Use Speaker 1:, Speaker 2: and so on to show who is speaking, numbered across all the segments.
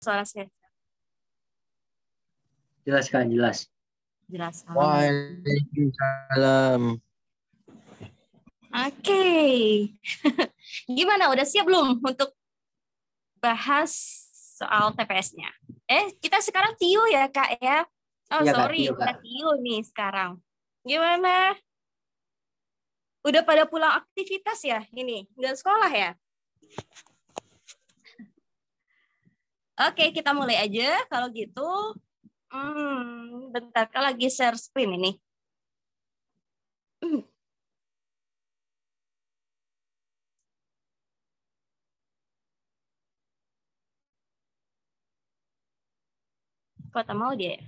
Speaker 1: suara saya?
Speaker 2: Jelas Kak, jelas.
Speaker 1: Jelas.
Speaker 3: Waalaikumsalam.
Speaker 1: Oke. Gimana? Udah siap belum untuk bahas soal TPS-nya? Kita sekarang TIO ya, Kak ya? Oh,
Speaker 2: Iya, Kak,
Speaker 1: sorry.
Speaker 2: TIO, Kak.
Speaker 1: Kita TIO nih sekarang. Gimana? Udah pada pulang aktivitas ya? Ini, nggak sekolah ya? Oke, kita mulai aja. Kalau gitu, bentar, Kak lagi share screen ini. Kok tak mau dia ya?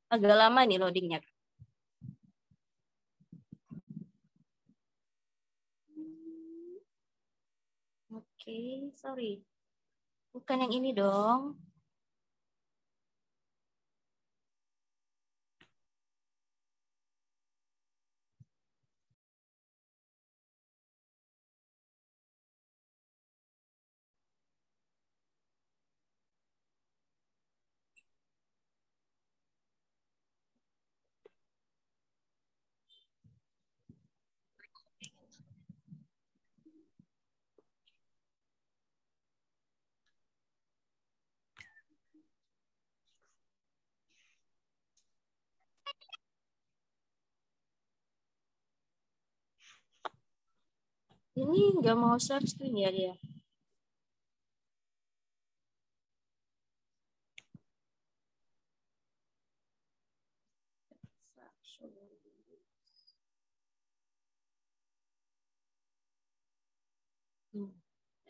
Speaker 1: Agak lama nih loadingnya. Oke, sorry. Bukan yang ini dong. Ini nggak mau share screen ya dia.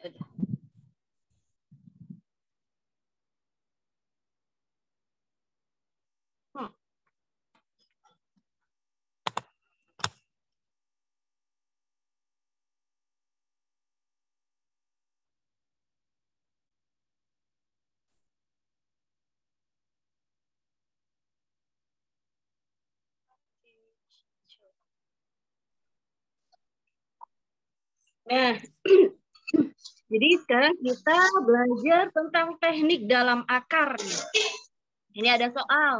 Speaker 1: Udah. Nah, jadi sekarang kita belajar tentang teknik dalam akar. Ini ada soal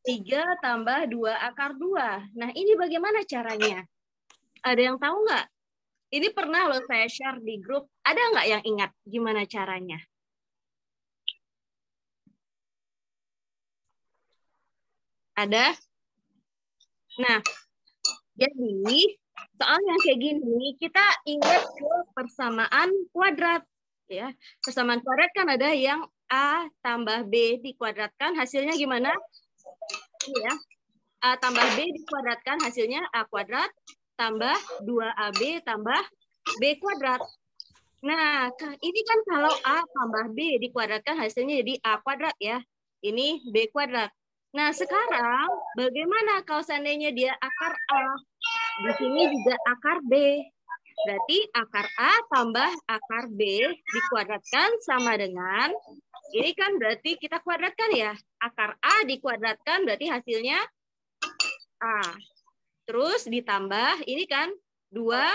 Speaker 1: 3 tambah 2 akar 2. Nah, ini bagaimana caranya? Ada yang tahu nggak? Ini pernah loh saya share di grup. Ada nggak yang ingat gimana caranya? Ada? Nah, jadi soal yang kayak gini, kita ingat ke persamaan kuadrat. Ya, persamaan kuadrat kan ada yang A tambah B dikuadratkan, hasilnya gimana? Ya, A tambah B dikuadratkan, hasilnya A kuadrat tambah 2AB tambah B kuadrat. Nah, ini kan kalau A tambah B dikuadratkan, hasilnya jadi A kuadrat ya. Ini B kuadrat. Nah, sekarang bagaimana kalau seandainya dia akar A? Di sini juga akar B. Berarti akar A tambah akar B dikuadratkan sama dengan, ini kan berarti kita kuadratkan ya. Akar A dikuadratkan berarti hasilnya A. Terus ditambah, ini kan 2.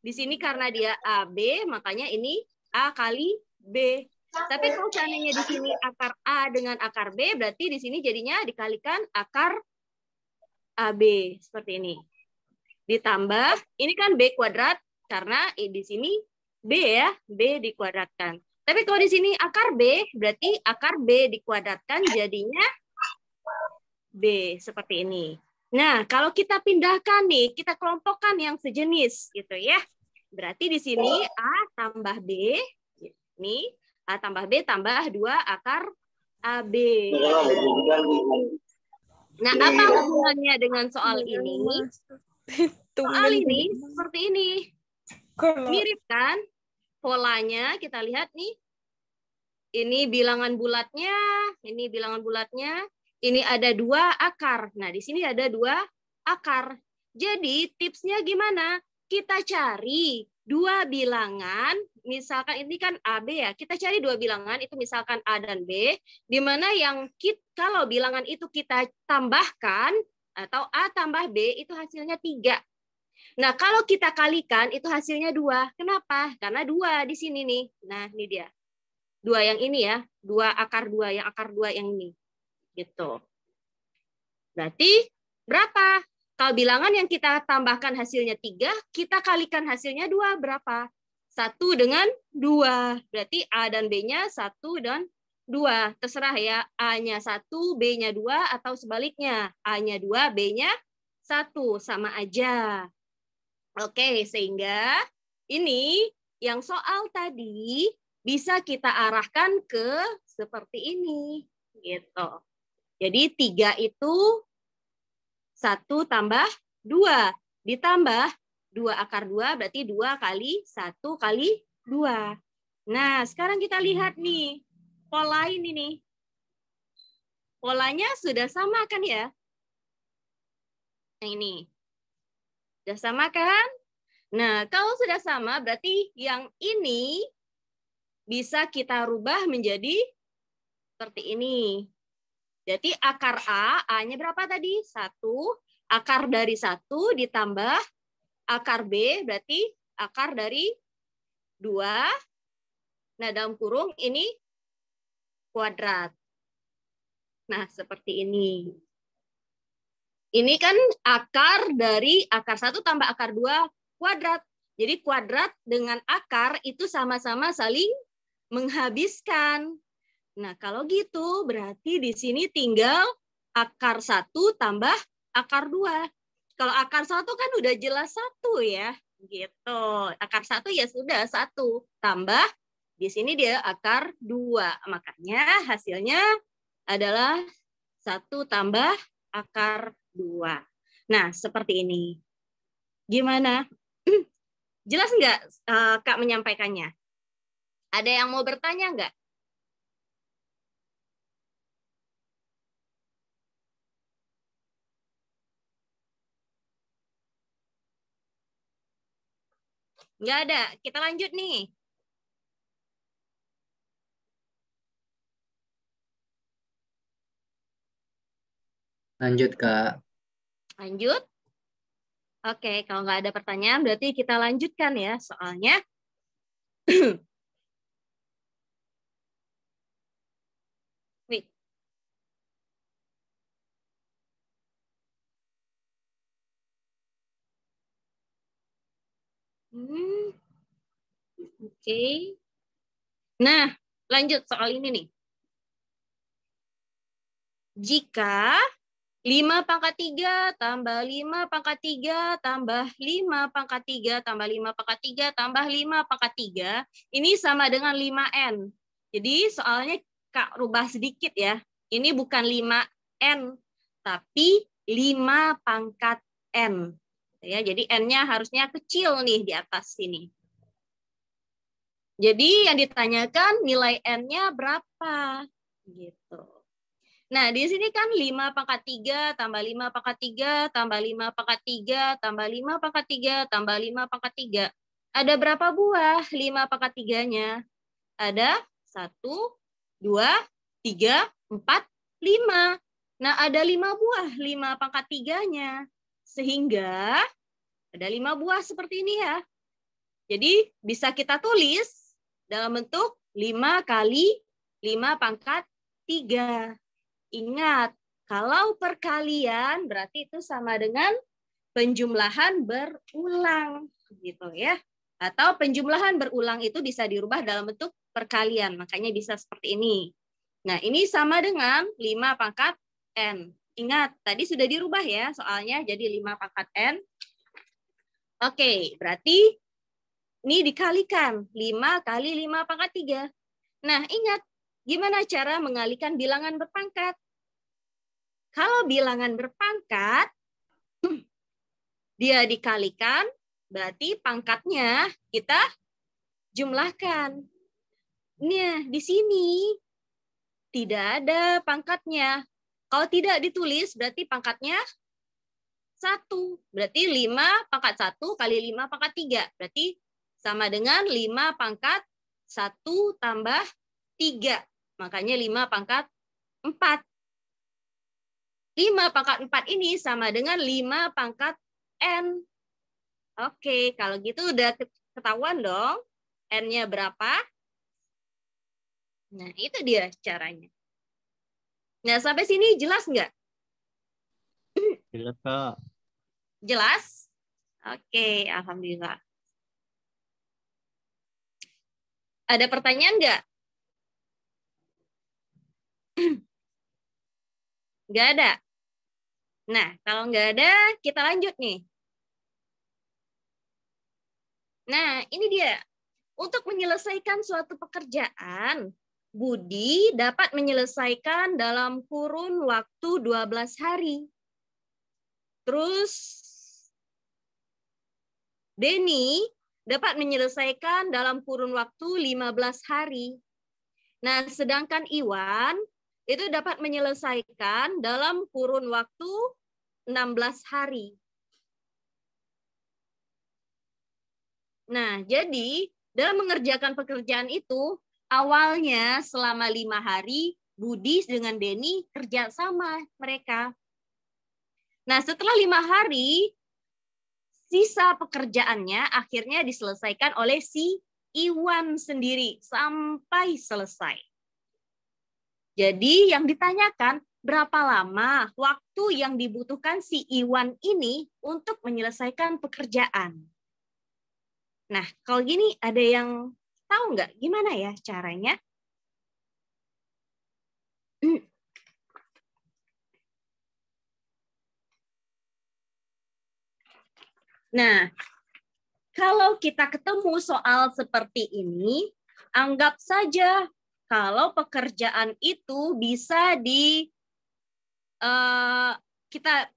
Speaker 1: Di sini karena dia AB, makanya ini A kali B. Tapi kalau seandainya di sini akar A dengan akar B, berarti di sini jadinya dikalikan akar AB. Seperti ini. Ditambah, ini kan B kuadrat, karena di sini B ya, B dikuadratkan. Tapi kalau di sini akar B, berarti akar B dikuadratkan jadinya B, seperti ini. Nah, kalau kita pindahkan nih, kita kelompokkan yang sejenis gitu ya. Berarti di sini A tambah B, ini A tambah B tambah 2 akar AB. Nah, apa hubungannya dengan soal ini? Soal ini seperti ini. Mirip kan? Polanya kita lihat nih. Ini bilangan bulatnya, ini bilangan bulatnya. Ini ada 2 akar. Nah, di sini ada 2 akar. Jadi tipsnya gimana? Kita cari 2 bilangan misalkan ini kan A, B ya. Kita cari dua bilangan, itu misalkan A dan B, di mana yang kalau bilangan itu kita tambahkan, atau A tambah B, itu hasilnya 3. Nah, kalau kita kalikan, itu hasilnya 2. Kenapa? Karena 2 di sini nih. Nah, ini dia. 2 yang ini ya. 2 akar 2, yang akar 2 yang ini. Gitu. Berarti berapa? Kalau bilangan yang kita tambahkan hasilnya 3, kita kalikan hasilnya 2, berapa? 1 dengan 2. Berarti A dan B-nya 1 dan 2. Terserah ya, A-nya 1, B-nya 2, atau sebaliknya. A-nya 2, B-nya 1. Sama aja. Oke, sehingga ini yang soal tadi bisa kita arahkan ke seperti ini. Gitu. Jadi 3 itu 1 tambah 2 ditambah 2 akar 2 berarti 2 kali 1 kali 2. Nah, sekarang kita lihat nih pola ini nih. Polanya sudah sama kan ya? Yang ini. Sudah sama kan? Nah, kalau sudah sama berarti yang ini bisa kita rubah menjadi seperti ini. Jadi akar A, A-nya berapa tadi? 1. Akar dari 1 ditambah akar B, berarti akar dari 2. Nah, dalam kurung ini kuadrat. Nah, seperti ini. Ini kan akar dari akar 1 tambah akar 2 kuadrat. Jadi kuadrat dengan akar itu sama-sama saling menghabiskan. Nah, kalau gitu berarti di sini tinggal akar 1 tambah akar 2. Kalau akar 1 kan udah jelas 1 ya. Gitu. Akar 1 ya sudah 1 tambah di sini dia akar 2. Makanya hasilnya adalah 1 tambah akar 2. Nah, seperti ini. Gimana? Jelas nggak Kak menyampaikannya? Ada yang mau bertanya nggak? Nggak ada. Kita lanjut nih.
Speaker 2: Lanjut, Kak.
Speaker 1: Lanjut. Oke, kalau nggak ada pertanyaan berarti kita lanjutkan ya soalnya. Wait. Oke. Nah, lanjut soal ini nih. Jika 5 pangkat 3 tambah 5 pangkat 3 tambah 5 pangkat 3 tambah 5 pangkat 3 tambah 5 pangkat 3 ini sama dengan 5N. Jadi soalnya Kak rubah sedikit ya. Ini bukan 5N, tapi 5 pangkat N. Ya, jadi N-nya harusnya kecil nih di atas sini. Jadi yang ditanyakan nilai N-nya berapa? Gitu. Nah, di sini kan 5 pangkat 3 tambah 5 pangkat 3 tambah 5 pangkat 3 tambah 5 pangkat 3 tambah 5 pangkat 3. Ada berapa buah 5 pangkat 3-nya? Ada 1, 2, 3, 4, 5. Nah, ada 5 buah 5 pangkat 3-nya. Sehingga ada 5 buah seperti ini ya. Jadi bisa kita tulis dalam bentuk 5 kali 5 pangkat 3. Ingat, kalau perkalian berarti itu sama dengan penjumlahan berulang, gitu ya. Atau penjumlahan berulang itu bisa dirubah dalam bentuk perkalian, makanya bisa seperti ini. Nah, ini sama dengan 5 pangkat N. Ingat, tadi sudah dirubah ya soalnya jadi 5 pangkat N. Oke, berarti ini dikalikan 5 kali 5 pangkat 3. Nah, ingat, gimana cara mengalikan bilangan berpangkat? Kalau bilangan berpangkat, dia dikalikan, berarti pangkatnya kita jumlahkan. Nah, di sini tidak ada pangkatnya. Kalau tidak ditulis, berarti pangkatnya 1. Berarti 5 pangkat 1 kali 5 pangkat 3. Berarti sama dengan 5 pangkat 1 tambah 3. Makanya 5 pangkat 4. 5 pangkat 4 ini sama dengan 5 pangkat N. Oke, kalau gitu udah ketahuan dong N-nya berapa. Nah, itu dia caranya. Nah, sampai sini jelas nggak?
Speaker 3: Jelas, Kak.
Speaker 1: Jelas? Oke, alhamdulillah. Ada pertanyaan nggak? Nggak ada? Nah, kalau nggak ada, kita lanjut nih. Nah, ini dia. Untuk menyelesaikan suatu pekerjaan, Budi dapat menyelesaikan dalam kurun waktu 12 hari. Terus, Denny dapat menyelesaikan dalam kurun waktu 15 hari. Nah, sedangkan Iwan itu dapat menyelesaikan dalam kurun waktu 16 hari. Nah, jadi dalam mengerjakan pekerjaan itu, awalnya selama 5 hari, Budi dengan Denny kerja sama mereka. Nah, setelah 5 hari, sisa pekerjaannya akhirnya diselesaikan oleh si Iwan sendiri sampai selesai. Jadi yang ditanyakan, berapa lama waktu yang dibutuhkan si Iwan ini untuk menyelesaikan pekerjaan? Nah, kalau gini ada yang tahu nggak gimana ya caranya? Nah, kalau kita ketemu soal seperti ini, anggap saja kalau pekerjaan itu bisa kita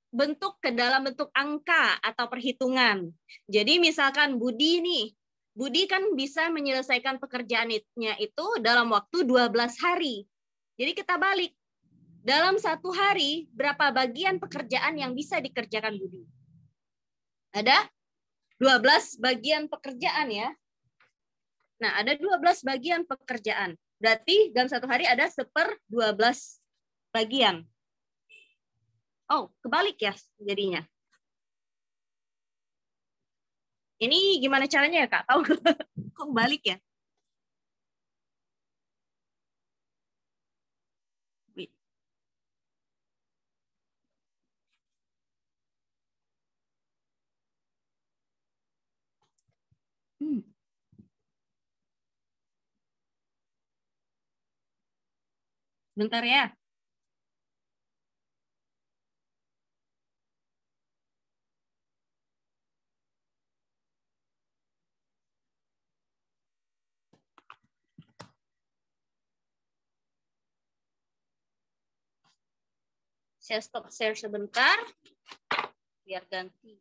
Speaker 1: bentuk ke dalam bentuk angka atau perhitungan. Jadi misalkan Budi nih, Budi kan bisa menyelesaikan pekerjaannya itu dalam waktu 12 hari. Jadi kita balik. Dalam 1 hari, berapa bagian pekerjaan yang bisa dikerjakan Budi? Ada 12 bagian pekerjaan ya. Nah, ada 12 bagian pekerjaan. Berarti dalam 1 hari ada 1/12 bagian. Oh, kebalik ya jadinya. Ini gimana caranya ya, Kak? Tahu kok balik ya? Bentar ya. Saya stop share sebentar, biar ganti.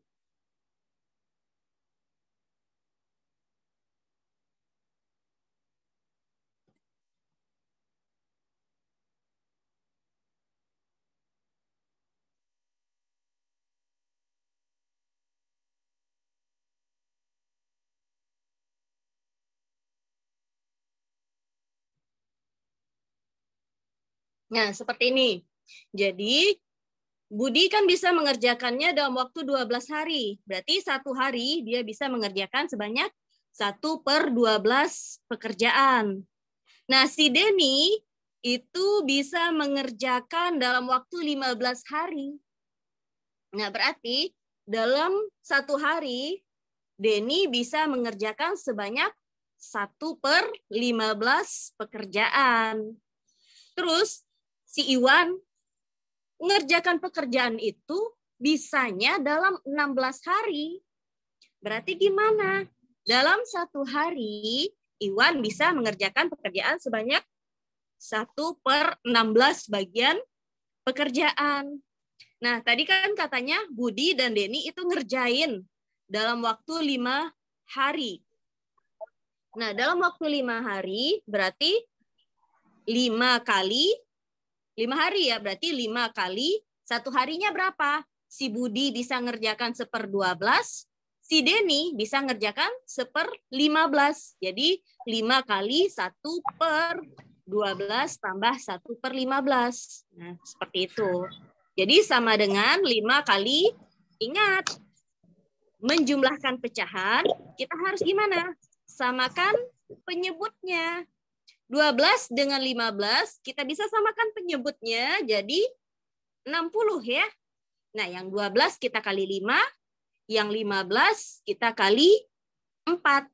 Speaker 1: Nah, seperti ini. Jadi, Budi kan bisa mengerjakannya dalam waktu 12 hari. Berarti 1 hari dia bisa mengerjakan sebanyak 1/12 pekerjaan. Nah, si Denny itu bisa mengerjakan dalam waktu 15 hari. Nah, berarti dalam 1 hari, Denny bisa mengerjakan sebanyak 1/15 pekerjaan. Terus, si Iwan mengerjakan pekerjaan itu bisanya dalam 16 hari. Berarti gimana? Dalam 1 hari, Iwan bisa mengerjakan pekerjaan sebanyak 1/16 bagian pekerjaan. Nah, tadi kan katanya Budi dan Denny itu ngerjain dalam waktu 5 hari. Nah, dalam waktu 5 hari berarti 5 kali 5 hari ya, berarti 5 kali 1 harinya berapa? Si Budi bisa ngerjakan 1/12, si Denny bisa ngerjakan 1/15. Jadi 5 kali 1/12 tambah 1/15. Nah, seperti itu. Jadi sama dengan 5 kali, ingat, menjumlahkan pecahan, kita harus gimana? Samakan penyebutnya. 12 dengan 15, kita bisa samakan penyebutnya jadi 60 ya. Nah, yang 12 kita kali 5, yang 15 kita kali 4.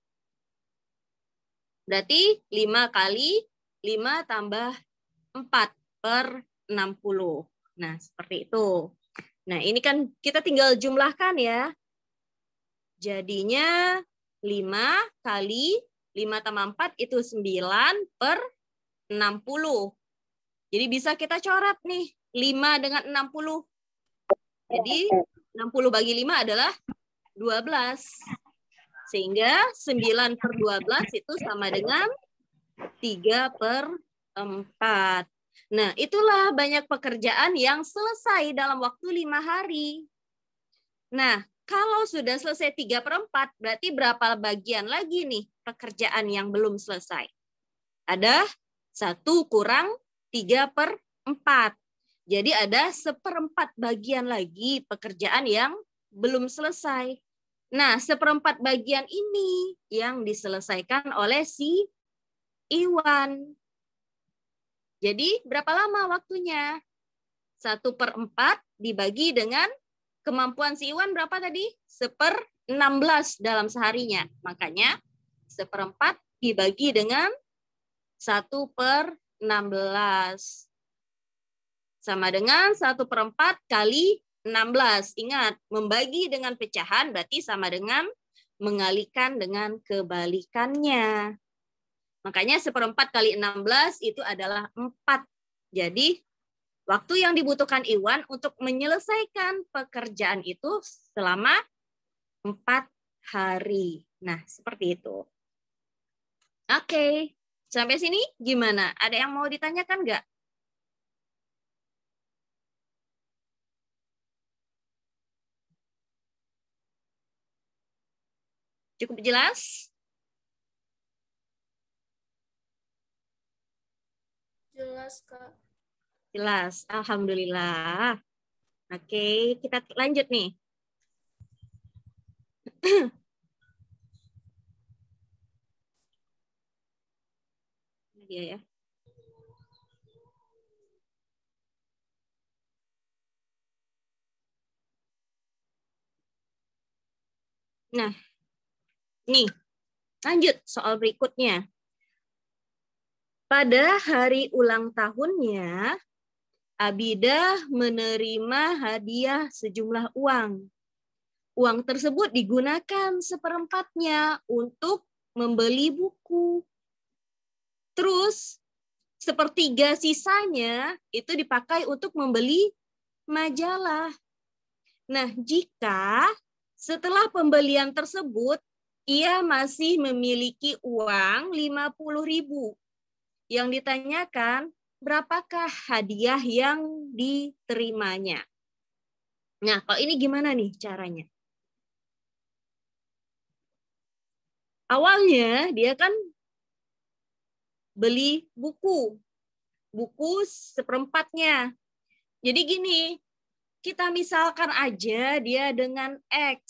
Speaker 1: Berarti 5 kali 5 tambah 4/60. Nah, seperti itu. Nah, ini kan kita tinggal jumlahkan ya. Jadinya 5 kali 5 tambah 4 itu 9/60. Jadi bisa kita coret nih. 5 dengan 60. Jadi 60 bagi 5 adalah 12. Sehingga 9/12 itu sama dengan 3/4. Nah, itulah banyak pekerjaan yang selesai dalam waktu 5 hari. Nah, kalau sudah selesai 3/4, berarti berapa bagian lagi nih pekerjaan yang belum selesai? Ada 1 kurang 3/4. Jadi ada 1/4 bagian lagi pekerjaan yang belum selesai. Nah, 1/4 bagian ini yang diselesaikan oleh si Iwan. Jadi berapa lama waktunya? 1/4 dibagi dengan kemampuan si Iwan berapa tadi? 1/16 dalam seharinya. Makanya 1/4 dibagi dengan 1/16. Sama dengan 1/4 kali 16. Ingat, membagi dengan pecahan berarti sama dengan mengalikan dengan kebalikannya. Makanya 1/4 kali 16 itu adalah 4. Jadi, waktu yang dibutuhkan Iwan untuk menyelesaikan pekerjaan itu selama 4 hari. Nah, seperti itu. Oke, sampai sini gimana? Ada yang mau ditanyakan nggak? Cukup jelas?
Speaker 3: Jelas, Kak.
Speaker 1: Jelas, alhamdulillah. Oke, kita lanjut nih. Dia ya. Nah, nih, lanjut soal berikutnya. Pada hari ulang tahunnya, Abidah menerima hadiah sejumlah uang. Uang tersebut digunakan 1/4-nya untuk membeli buku. Terus 1/3 sisanya itu dipakai untuk membeli majalah. Nah, jika setelah pembelian tersebut ia masih memiliki uang 50.000, yang ditanyakan berapakah hadiah yang diterimanya. Nah, kalau ini gimana nih caranya? Awalnya dia kan beli buku 1/4-nya. Jadi gini, kita misalkan aja dia dengan X.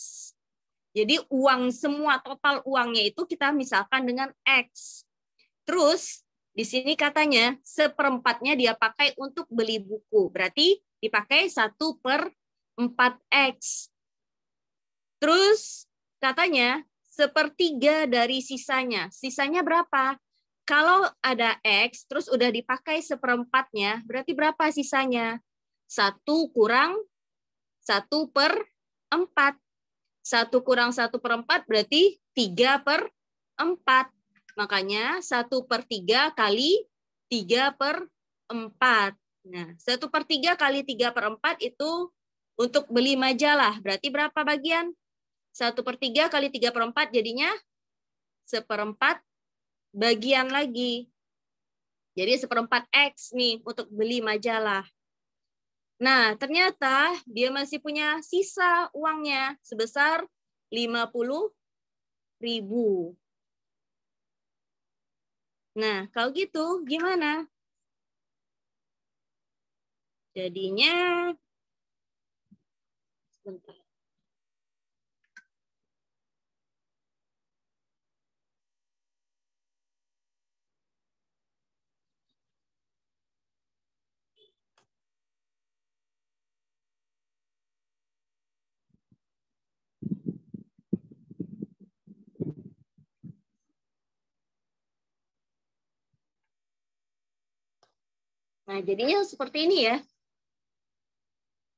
Speaker 1: Jadi uang semua total uangnya itu kita misalkan dengan X. Terus di sini katanya 1/4-nya dia pakai untuk beli buku. Berarti dipakai 1/4X. Terus katanya 1/3 dari sisanya. Sisanya berapa? Kalau ada X, terus udah dipakai 1/4-nya, berarti berapa sisanya? 1 kurang 1/4. 1 kurang 1/4 berarti 3/4. Makanya 1/3 kali 3/4. Nah, 1/3 kali 3/4 itu untuk beli majalah. Berarti berapa bagian? 1/3 kali 3/4 jadinya 1/4 bagian lagi. Jadi 1/4X nih untuk beli majalah. Nah, ternyata dia masih punya sisa uangnya sebesar 50.000. Nah, kalau gitu gimana? Jadinya, sebentar. Nah, jadinya seperti ini ya.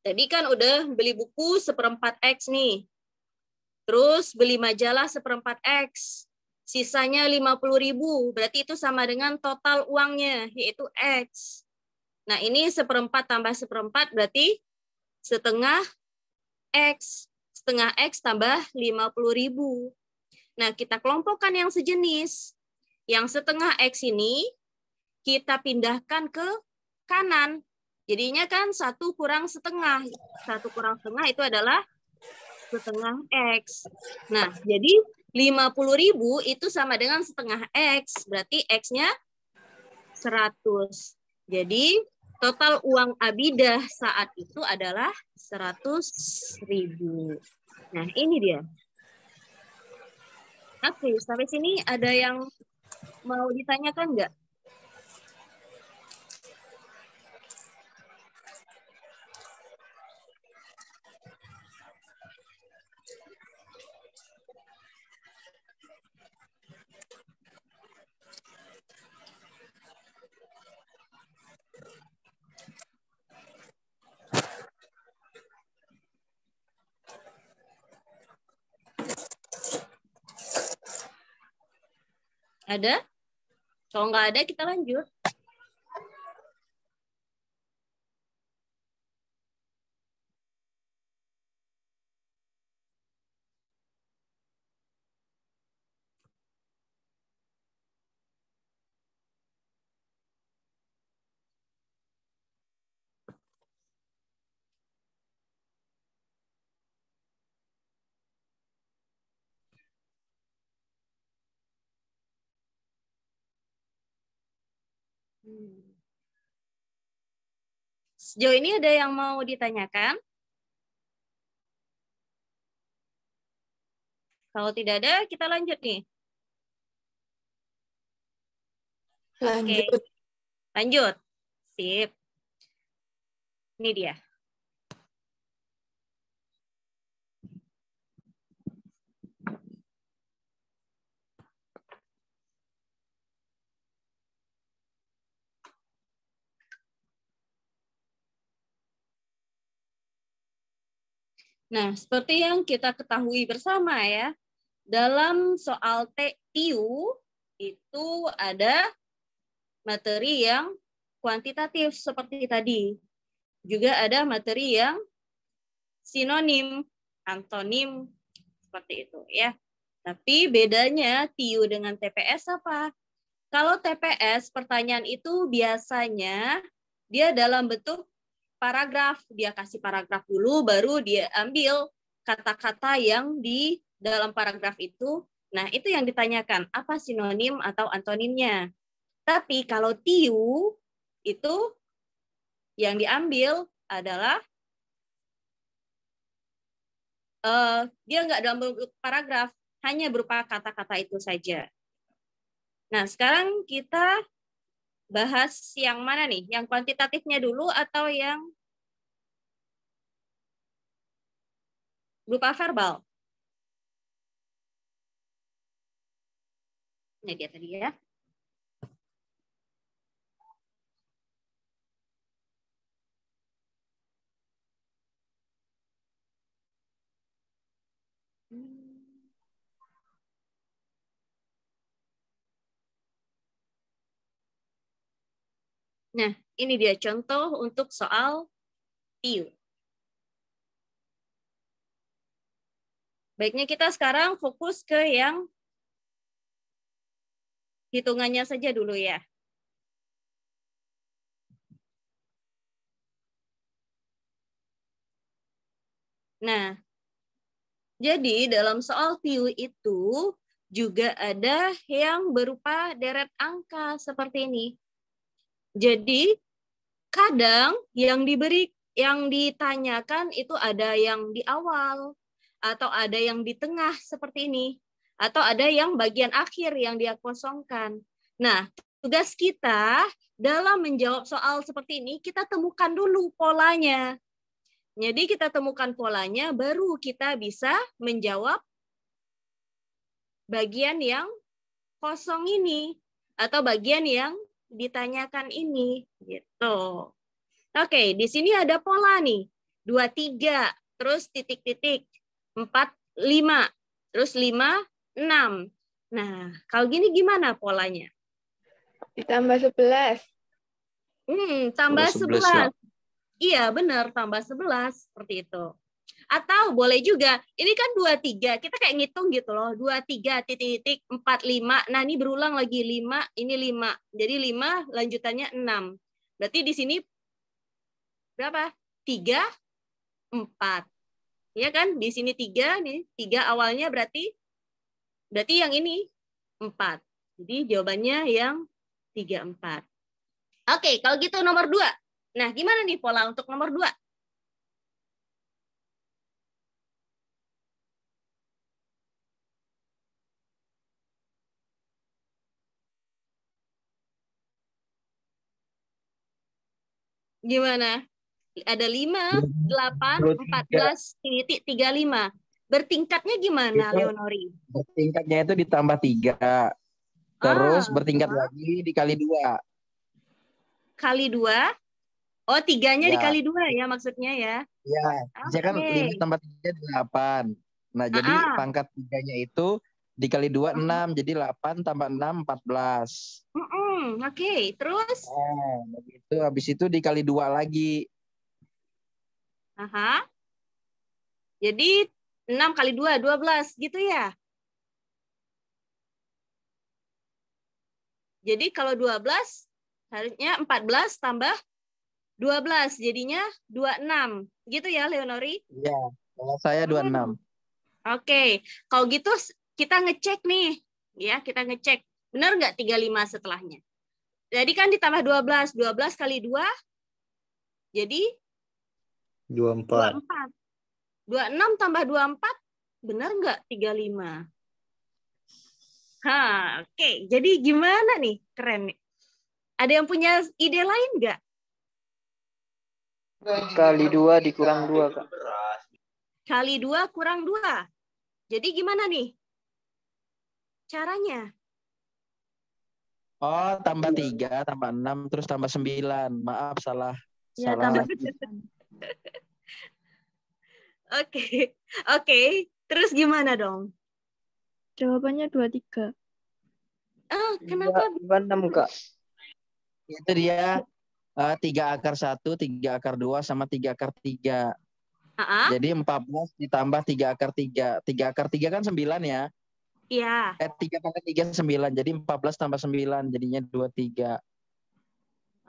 Speaker 1: Tadi kan udah beli buku 1/4 X nih. Terus beli majalah 1/4 X. Sisanya 50.000. Berarti itu sama dengan total uangnya, yaitu X. Nah, ini 1/4 tambah 1/4 berarti setengah X. Setengah X tambah 50.000. Nah, kita kelompokkan yang sejenis. Yang setengah X ini kita pindahkan ke kanan. Jadinya kan 1 kurang setengah. 1 kurang setengah itu adalah setengah X. Nah, jadi 50.000 itu sama dengan setengah X. Berarti X-nya 100. Jadi total uang Abidah saat itu adalah 100.000. Nah, ini dia. Oke, sampai sini ada yang mau ditanyakan nggak? Ada? Kalau nggak ada, kita lanjut. Sejauh ini ada yang mau ditanyakan? Kalau tidak ada, kita lanjut nih.
Speaker 3: Lanjut.
Speaker 1: Oke, lanjut. Sip. Ini dia. Nah, seperti yang kita ketahui bersama ya, dalam soal TIU itu ada materi yang kuantitatif seperti tadi. Juga ada materi yang sinonim, antonim, seperti itu ya. Tapi bedanya TIU dengan TPS apa? Kalau TPS, pertanyaan itu biasanya dia dalam bentuk paragraf. Dia kasih paragraf dulu, baru dia ambil kata-kata yang di dalam paragraf itu. Nah, itu yang ditanyakan, apa sinonim atau antonimnya. Tapi kalau TIU, itu yang diambil adalah dia nggak dalam bentuk paragraf, hanya berupa kata-kata itu saja. Nah, sekarang kita bahas yang mana nih? Yang kuantitatifnya dulu atau yang berupa verbal? Ini dia tadi ya. Nah, ini dia contoh untuk soal TIU. Baiknya kita sekarang fokus ke yang hitungannya saja dulu ya. Nah, Jadi dalam soal view itu juga ada yang berupa deret angka seperti ini. Jadi kadang yang ditanyakan itu ada yang di awal atau ada yang di tengah seperti ini atau ada yang bagian akhir yang dia kosongkan. Nah, tugas kita dalam menjawab soal seperti ini kita temukan dulu polanya. Jadi kita temukan polanya baru kita bisa menjawab bagian yang kosong ini atau bagian yang ditanyakan ini gitu. Oke, di sini ada pola nih. 23, terus titik-titik. 4, 5, terus 5, 6. Nah, kalau gini gimana polanya?
Speaker 3: Ditambah 11.
Speaker 1: Tambah
Speaker 2: 11 ya.
Speaker 1: 11. Iya, benar, tambah 11 seperti itu. Atau boleh juga, ini kan 23, kita kayak ngitung gitu loh. 23, titik-titik, 4, 5. Nah, ini berulang lagi 5, ini 5. Jadi 5 lanjutannya 6. Berarti di sini berapa? 3, 4. Ya kan? Di sini 3, nih 3 awalnya berarti yang ini 4. Jadi jawabannya yang 3, 4. Oke, kalau gitu nomor 2. Nah, gimana nih pola untuk nomor 2? Gimana? Ada 5, 8,
Speaker 4: 23.
Speaker 1: 14, titik 35. Bertingkatnya gimana,
Speaker 4: Itu
Speaker 1: Leonori?
Speaker 4: bertingkatnya itu ditambah 3. Terus bertingkat lagi dikali 2.
Speaker 1: Kali 2. Oh, 3-nya
Speaker 4: Ya,
Speaker 1: dikali 2 ya maksudnya ya.
Speaker 4: ya. Saya kan 5
Speaker 1: Oke.
Speaker 4: tambah 3 8. Nah, jadi pangkat 3-nya itu dikali 2 6. Jadi 8 tambah 6 14.
Speaker 1: Oke, terus?
Speaker 4: Nah, begitu. Habis itu dikali 2 lagi.
Speaker 1: Aha. Jadi 6 kali 2, 12 gitu ya. Jadi kalau 12 harusnya 14 tambah 12 jadinya 26. Gitu ya, Leonori?
Speaker 4: Iya, kalau saya 26.
Speaker 1: Oke, kalau gitu kita ngecek nih. Ya, kita ngecek. Benar nggak 35 setelahnya? Jadi kan ditambah 12. 12 kali 2 jadi
Speaker 5: 24.
Speaker 1: 24. 26 tambah 24 benar nggak 35? Oke. Jadi gimana nih? Keren nih. Ada yang punya ide lain nggak?
Speaker 6: Kali 2 dikurang 2, Kak.
Speaker 1: Kali 2 kurang 2. Jadi gimana nih caranya?
Speaker 4: Oh, tambah 3, tambah 6, terus tambah 9. Maaf, salah.
Speaker 3: Ya,
Speaker 4: Salah.
Speaker 3: tambah
Speaker 1: Oke. Oke. Terus gimana dong?
Speaker 3: Jawabannya 23.
Speaker 1: Oh, kenapa?
Speaker 6: 6, Kak.
Speaker 4: Itu dia 3 akar 1, 3 akar 2, sama 3 akar 3. Jadi 14 ditambah 3 akar 3. 3 akar 3 kan 9 ya?
Speaker 1: Iya.
Speaker 4: 3 kali 3 9. Jadi 14 tambah 9 jadinya 23.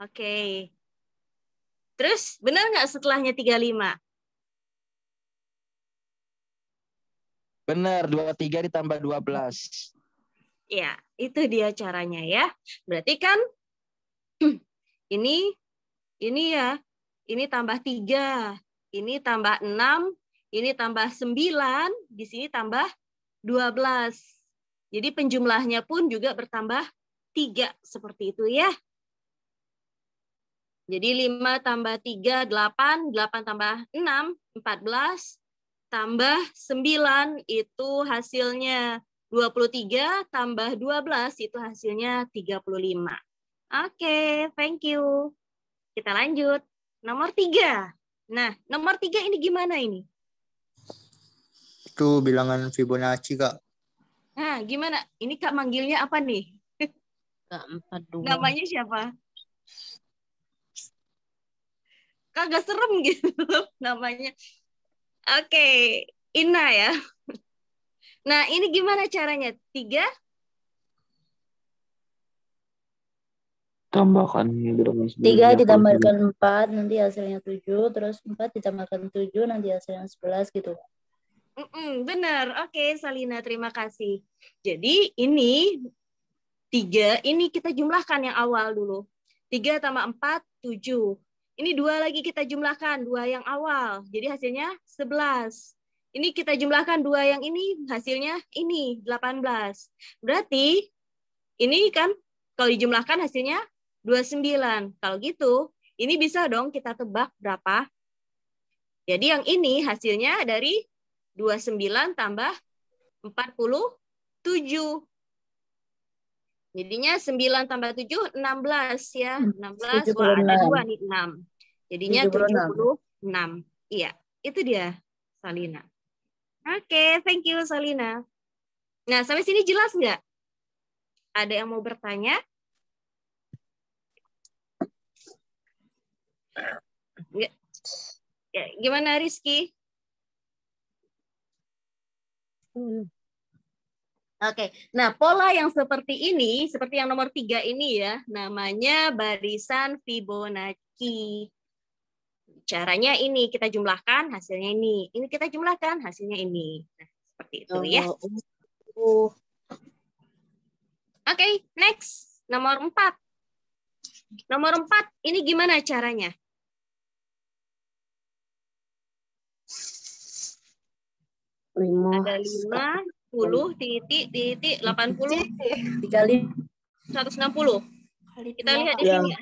Speaker 1: Oke. Terus benar nggak setelahnya 35?
Speaker 4: Benar, 23 ditambah 12.
Speaker 1: Ya, itu dia caranya ya. Berarti kan ini ya, ini tambah 3, ini tambah 6, ini tambah 9, di sini tambah 12. Jadi penjumlahnya pun juga bertambah 3 seperti itu ya. Jadi 5 tambah 3, 8, 8 tambah 6, 14, tambah 9 itu hasilnya 23, tambah 12 itu hasilnya 35. Oke, thank you. Kita lanjut. Nomor 3. Nah, nomor 3 ini gimana ini?
Speaker 5: Itu bilangan Fibonacci, Kak.
Speaker 1: Nah, gimana? Ini Kak manggilnya apa nih?
Speaker 7: Kak 42.
Speaker 1: Namanya siapa? Kagak serem gitu namanya. Oke, Ina ya. Nah, ini gimana caranya? 3?
Speaker 2: Tambahkan bilangan
Speaker 7: 3 ditambahkan 4, nanti hasilnya 7. Terus 4 ditambahkan 7, nanti hasilnya 11 gitu.
Speaker 1: Benar. Oke, Salina, terima kasih. Jadi ini 3, ini kita jumlahkan yang awal dulu. 3 tambah 4, 7. Ini 2 lagi kita jumlahkan, 2 yang awal. Jadi hasilnya 11. Ini kita jumlahkan 2 yang ini, hasilnya ini 18. Berarti ini kan kalau dijumlahkan hasilnya 29. Kalau gitu, ini bisa dong kita tebak berapa? Jadi yang ini hasilnya dari 29 tambah 47. Jadinya 9 tambah 7, 16 ya. 16, wah ada 2 nih, 6. Jadinya 76. Iya, itu dia Salina. Oke, thank you Salina. Nah, sampai sini jelas nggak? Ada yang mau bertanya? Nggak? Ya, gimana Rizky? Oke, nah pola yang seperti ini, seperti yang nomor 3 ini ya, namanya barisan Fibonacci. Caranya ini, kita jumlahkan hasilnya ini. Ini kita jumlahkan hasilnya ini. Nah, seperti itu ya. Oke, next. Nomor 4. Nomor 4, ini gimana caranya? Ada 5, 10, titik, 80,
Speaker 7: Dikali
Speaker 1: 160. Kita lihat di
Speaker 6: Ya.
Speaker 1: sini.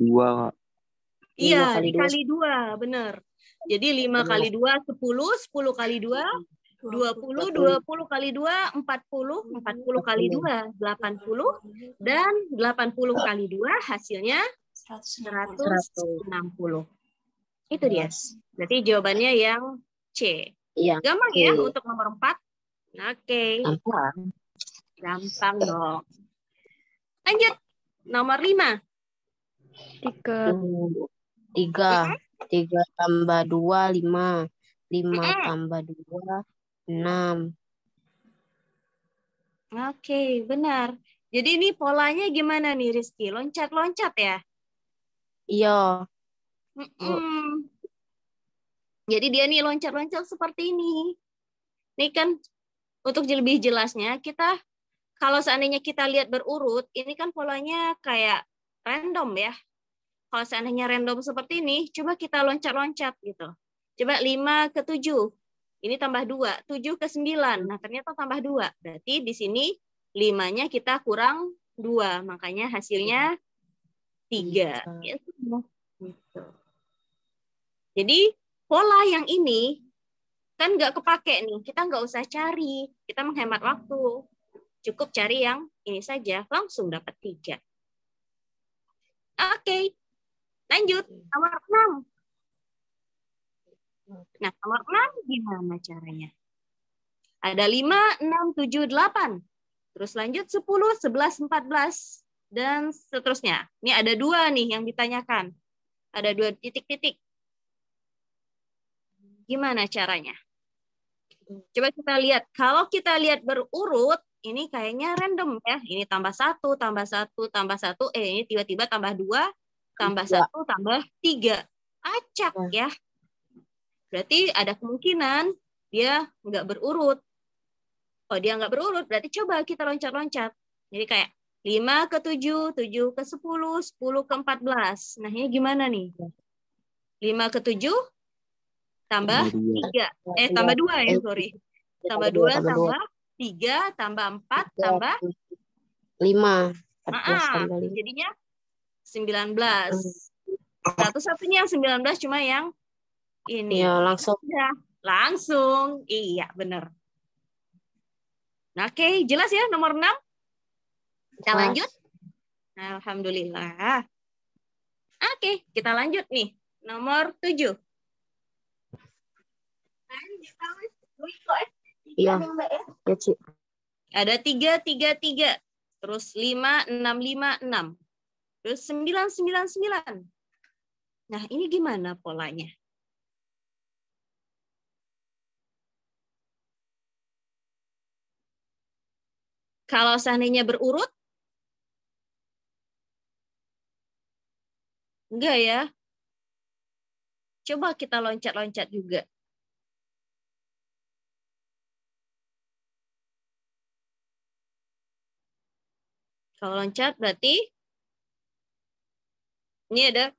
Speaker 6: 2, Kak.
Speaker 1: Iya, dikali 2, benar. Jadi 5 kali 2, 10, 10 kali 2, 20, 20 kali 2, 40, 40 kali 2, 80, dan 80 kali 2 hasilnya 160. Itu dia. Berarti jawabannya yang C.
Speaker 7: Iya.
Speaker 1: Gampang ya untuk nomor 4. Oke.
Speaker 7: Gampang.
Speaker 1: Gampang dong. Lanjut. Nomor 5.
Speaker 3: 3.
Speaker 7: 3 tambah 2, 5. 5 tambah 2, 6.
Speaker 1: Oke, benar. Jadi ini polanya gimana nih Rizky? Loncat-loncat ya?
Speaker 7: Iya.
Speaker 1: Jadi dia nih loncat-loncat seperti ini. Ini kan untuk lebih jelasnya, kita kalau seandainya kita lihat berurut, ini kan polanya kayak random ya. Kalau seandainya random seperti ini, coba kita loncat-loncat gitu. Coba 5 ke 7. Ini tambah 2. 7 ke 9. Nah, ternyata tambah 2. Berarti di sini 5-nya kita kurang 2. Makanya hasilnya 3. Gitu. Jadi, pola yang ini kan nggak kepake nih. Kita nggak usah cari. Kita menghemat waktu. Cukup cari yang ini saja. Langsung dapat 3. Oke. Lanjut. Nomor 6. Nah, nomor 6 gimana caranya? Ada 5, 6, 7, 8. Terus lanjut 10, 11, 14. Dan seterusnya. Ini ada 2 nih yang ditanyakan. Ada 2 titik-titik. Gimana caranya? Coba kita lihat. Kalau kita lihat berurut, ini kayaknya random ya. Ini tambah 1, tambah 1, tambah 1. Ini tiba-tiba tambah 2, tambah 1, tambah 3. Acak ya. Berarti ada kemungkinan dia nggak berurut. Oh, dia nggak berurut, berarti coba kita loncat-loncat. Jadi kayak 5 ke 7, 7 ke 10, 10 ke 14. Nah, ini gimana nih? 5 ke 7 tambah 3. Tambah 2 ya, sorry. Tambah 2, tambah 3, tambah 4, tambah
Speaker 7: 5.
Speaker 1: Jadinya 19. Satu-satunya yang 19 cuma yang ini.
Speaker 7: Ya, langsung.
Speaker 1: Ya, langsung. Iya, benar. Nah, oke, jelas ya nomor 6? Kita lanjut. Alhamdulillah. Oke, kita lanjut nih. Nomor 7.
Speaker 7: Iya.
Speaker 1: Ada 3, 3, 3. Terus 5, 6, 5, 6. Terus 9, 9, 9. Nah, ini gimana polanya? Kalau seandainya berurut, enggak ya. Coba kita loncat-loncat juga. Kalau loncat berarti ini ada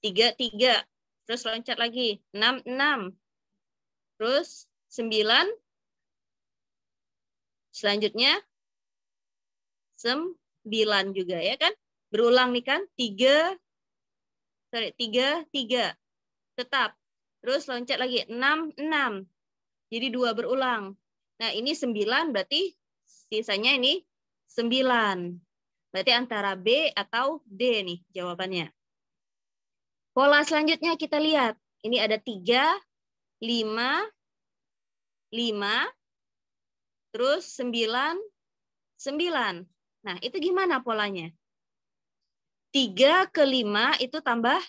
Speaker 1: 3, 3. Terus loncat lagi. 6, 6. Terus 9. Selanjutnya 9 juga ya kan? Berulang nih kan? 3, 3. Tetap. Terus loncat lagi. 6, 6. Jadi 2 berulang. Nah ini 9 berarti sisanya ini 9. Berarti antara B atau D nih jawabannya. Pola selanjutnya kita lihat. Ini ada 3, 5, 5, terus 9, 9. Nah, itu gimana polanya? 3 ke 5 itu tambah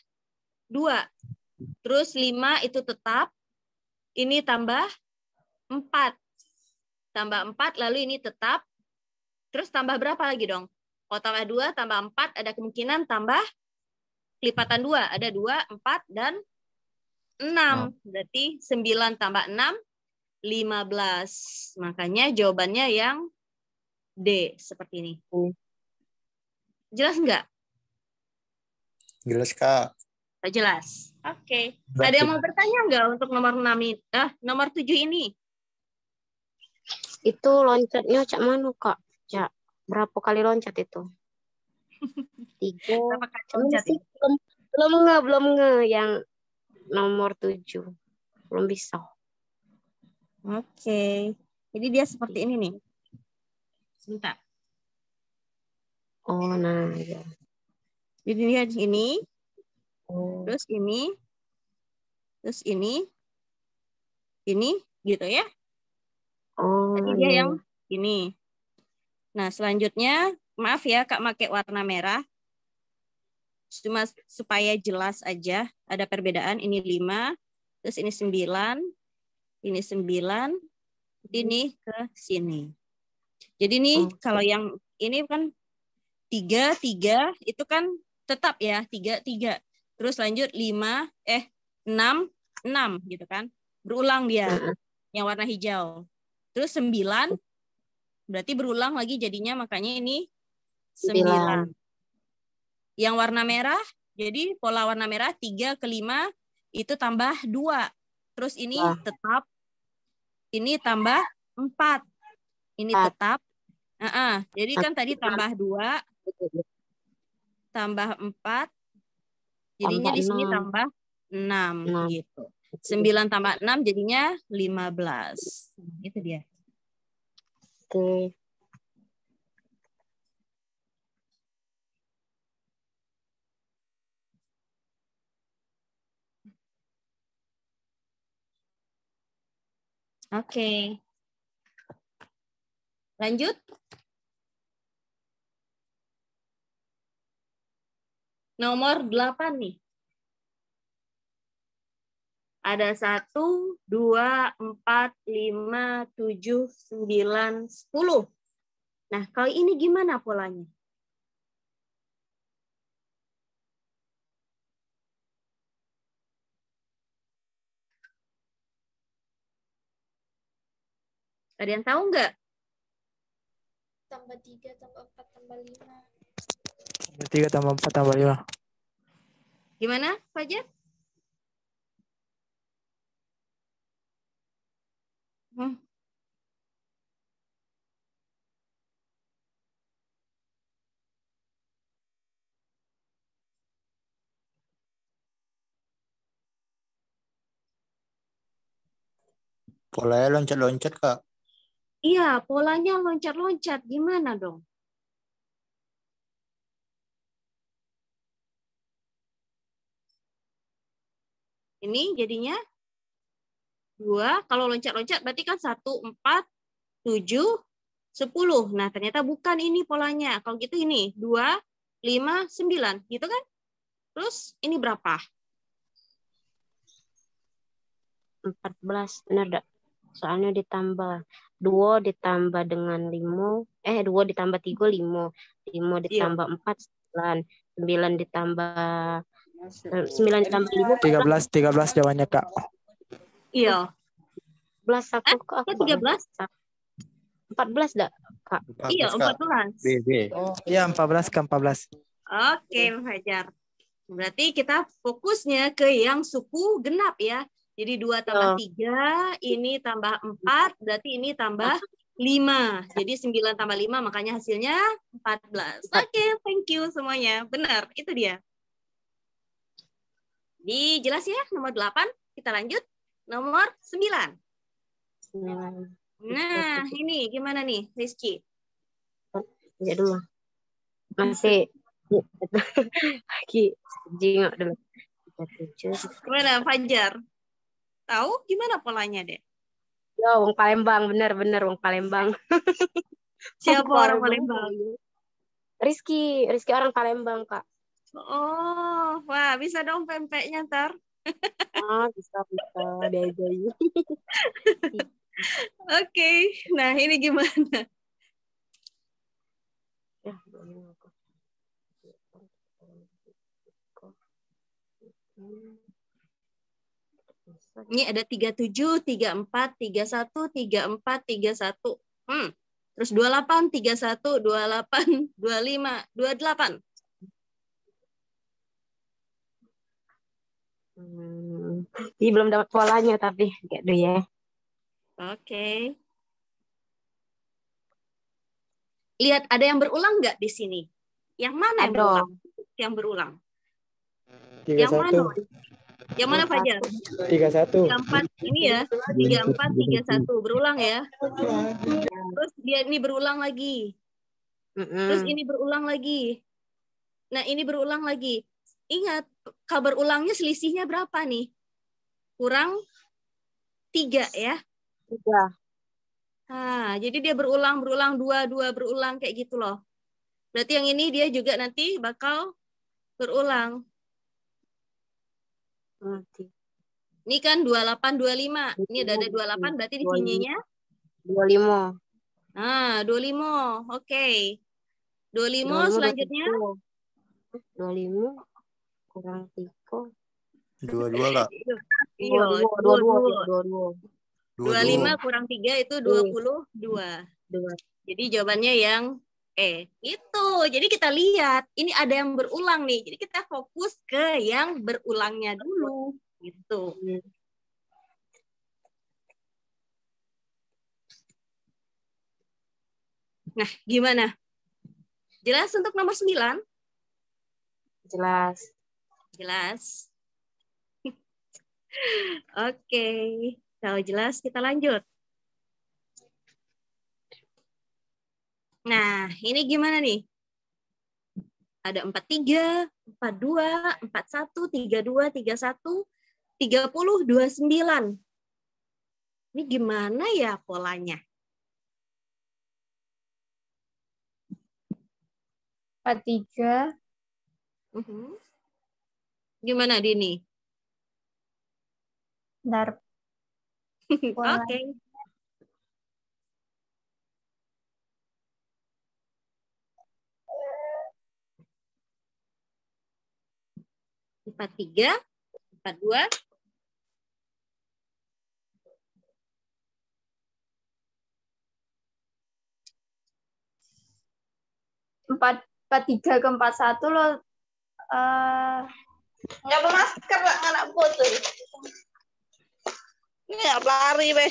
Speaker 1: 2. Terus 5 itu tetap. Ini tambah 4. Tambah 4, lalu ini tetap. Terus tambah berapa lagi dong? Kalau tambah 2, tambah 4, ada kemungkinan tambah lipatan 2. Ada 2, 4, dan 6. Berarti 9 tambah 6, 15. Makanya jawabannya yang D, seperti ini. Jelas nggak?
Speaker 5: Jelas, Kak.
Speaker 1: Jelas. Oke. Ada yang mau bertanya nggak untuk nomor 6 ini? Nomor 7 ini?
Speaker 7: Itu loncatnya cak mana, Kak? Cak, berapa kali loncat itu? 3.
Speaker 1: Berapa kali loncat ini?
Speaker 7: Belum nge yang nomor 7. Belum bisa.
Speaker 1: Oke. Jadi dia seperti ini nih. Sebentar.
Speaker 7: Oh, nah ya.
Speaker 1: Jadi dia ini,
Speaker 7: Oh.
Speaker 1: terus ini, ini, gitu ya.
Speaker 7: Oh,
Speaker 1: Jadi dia
Speaker 7: iya.
Speaker 1: yang ini. Nah, selanjutnya, maaf ya Kak pakai warna merah. Cuma supaya jelas aja ada perbedaan. Ini 5, terus ini 9, ini 9, ini ke sini. Jadi nih kalau yang ini kan 3, 3 itu kan tetap ya 3, 3. Terus lanjut 5, 6, 6 gitu kan. Berulang dia yang warna hijau. Terus 9 berarti berulang lagi jadinya, makanya ini 9. Yang warna merah, jadi pola warna merah 3 ke 5 itu tambah 2. Terus ini tetap, ini tambah 4. Ini tetap. Jadi kan tadi tambah 2, tambah 4, jadinya di sini tambah 6 gitu. 9 tambah 6 jadinya 15. Itu dia.
Speaker 7: Oke.
Speaker 1: Oke. Lanjut. Nomor 8 nih. Ada 1, 2, 4, 5, 7, 9, 10. Nah, kalau ini gimana polanya? Ada yang tahu nggak?
Speaker 8: Tambah 3, tambah 4, tambah 5.
Speaker 9: 3 tambah 4 tambah 5.
Speaker 1: Gimana, Fajar?
Speaker 5: Polanya loncat-loncat, Kak.
Speaker 1: Iya, polanya loncat-loncat. Gimana dong? Ini jadinya 2. Kalau loncat-loncat berarti kan 1, 4, 7, 10. Nah, ternyata bukan ini polanya. Kalau gitu ini 2, 5, 9. Gitu kan? Terus ini berapa?
Speaker 7: 14. Benar enggak? Soalnya ditambah 2 ditambah dengan 5. 2 ditambah 3, 5. 5 ditambah 4, 9. 9 ditambah 9 ditambah 5.
Speaker 9: 13 jawabannya, Kak.
Speaker 1: Iya.
Speaker 7: 14 aku
Speaker 1: 13?
Speaker 7: 14 enggak? Kak.
Speaker 1: Iya, 14.
Speaker 5: B.
Speaker 9: Oh, iya 14 ke 14.
Speaker 1: Oke, Fajar. Berarti kita fokusnya ke yang suku genap ya. Jadi 2 tambah 3, ini tambah 4, berarti ini tambah 5. Jadi 9 tambah 5, makanya hasilnya 14. Oke, thank you semuanya. Benar, itu dia. Dijelas ya, nomor 8. Kita lanjut. Nomor 9. Nah, ini gimana nih, Rizky?
Speaker 7: Ya dulu. Masih lagi jingok dulu. 37.
Speaker 1: Gimana, Fajar? Tahu gimana polanya, Dek?
Speaker 7: Ya, Wong Palembang, benar wong Palembang.
Speaker 1: Siapa orang Palembang?
Speaker 7: Rizky orang Palembang, Kak.
Speaker 1: Oh, wah, bisa dong pempeknya ntar.
Speaker 7: Bisa diajarin.
Speaker 1: Oke, nah ini gimana? Ini ada 37, 34, 31, 34, 31. Terus 28, 31, 28, 25, 28.
Speaker 7: Ini belum dapat polanya tapi kayak dulu ya.
Speaker 1: Oke. Lihat ada yang berulang nggak di sini? Yang mana yang berulang? Yang berulang.
Speaker 9: 31.
Speaker 1: Yang mana? Yang mana Fajar?
Speaker 9: 31.
Speaker 1: 34 ini ya. 34, 31 berulang ya. Terus dia ini berulang lagi. Terus ini berulang lagi. Nah, ini berulang lagi. Ingat, kabar ulangnya selisihnya berapa nih? Kurang 3 ya.
Speaker 7: 3.
Speaker 1: Nah, jadi dia berulang, 2 berulang kayak gitu loh. Berarti yang ini dia juga nanti bakal berulang. Ini kan 28, 25. Ini ada 28, berarti di sininya
Speaker 7: 25.
Speaker 1: Nah, 25. Oke. 25 selanjutnya
Speaker 7: 25 kurang 3.
Speaker 5: 22, Kak.
Speaker 1: Iya,
Speaker 7: 22.
Speaker 1: 25 kurang 3 itu 22. Jadi jawabannya yang itu. Jadi kita lihat, ini ada yang berulang nih. Jadi kita fokus ke yang berulangnya dulu. Gitu. Nah, gimana? Jelas untuk nomor 9? Jelas. Oke. Kalau jelas, kita lanjut. Nah, ini gimana nih? Ada 43, 42, 41, 32, 31, 30, 29. Ini gimana ya polanya?
Speaker 3: 43.
Speaker 1: Gimana, Dini?
Speaker 3: Bentar.
Speaker 1: Oke. Empat tiga, 42.
Speaker 3: 43 ke 41 lo
Speaker 10: nggak bermasker lah anak foto. Ini nggak lari be.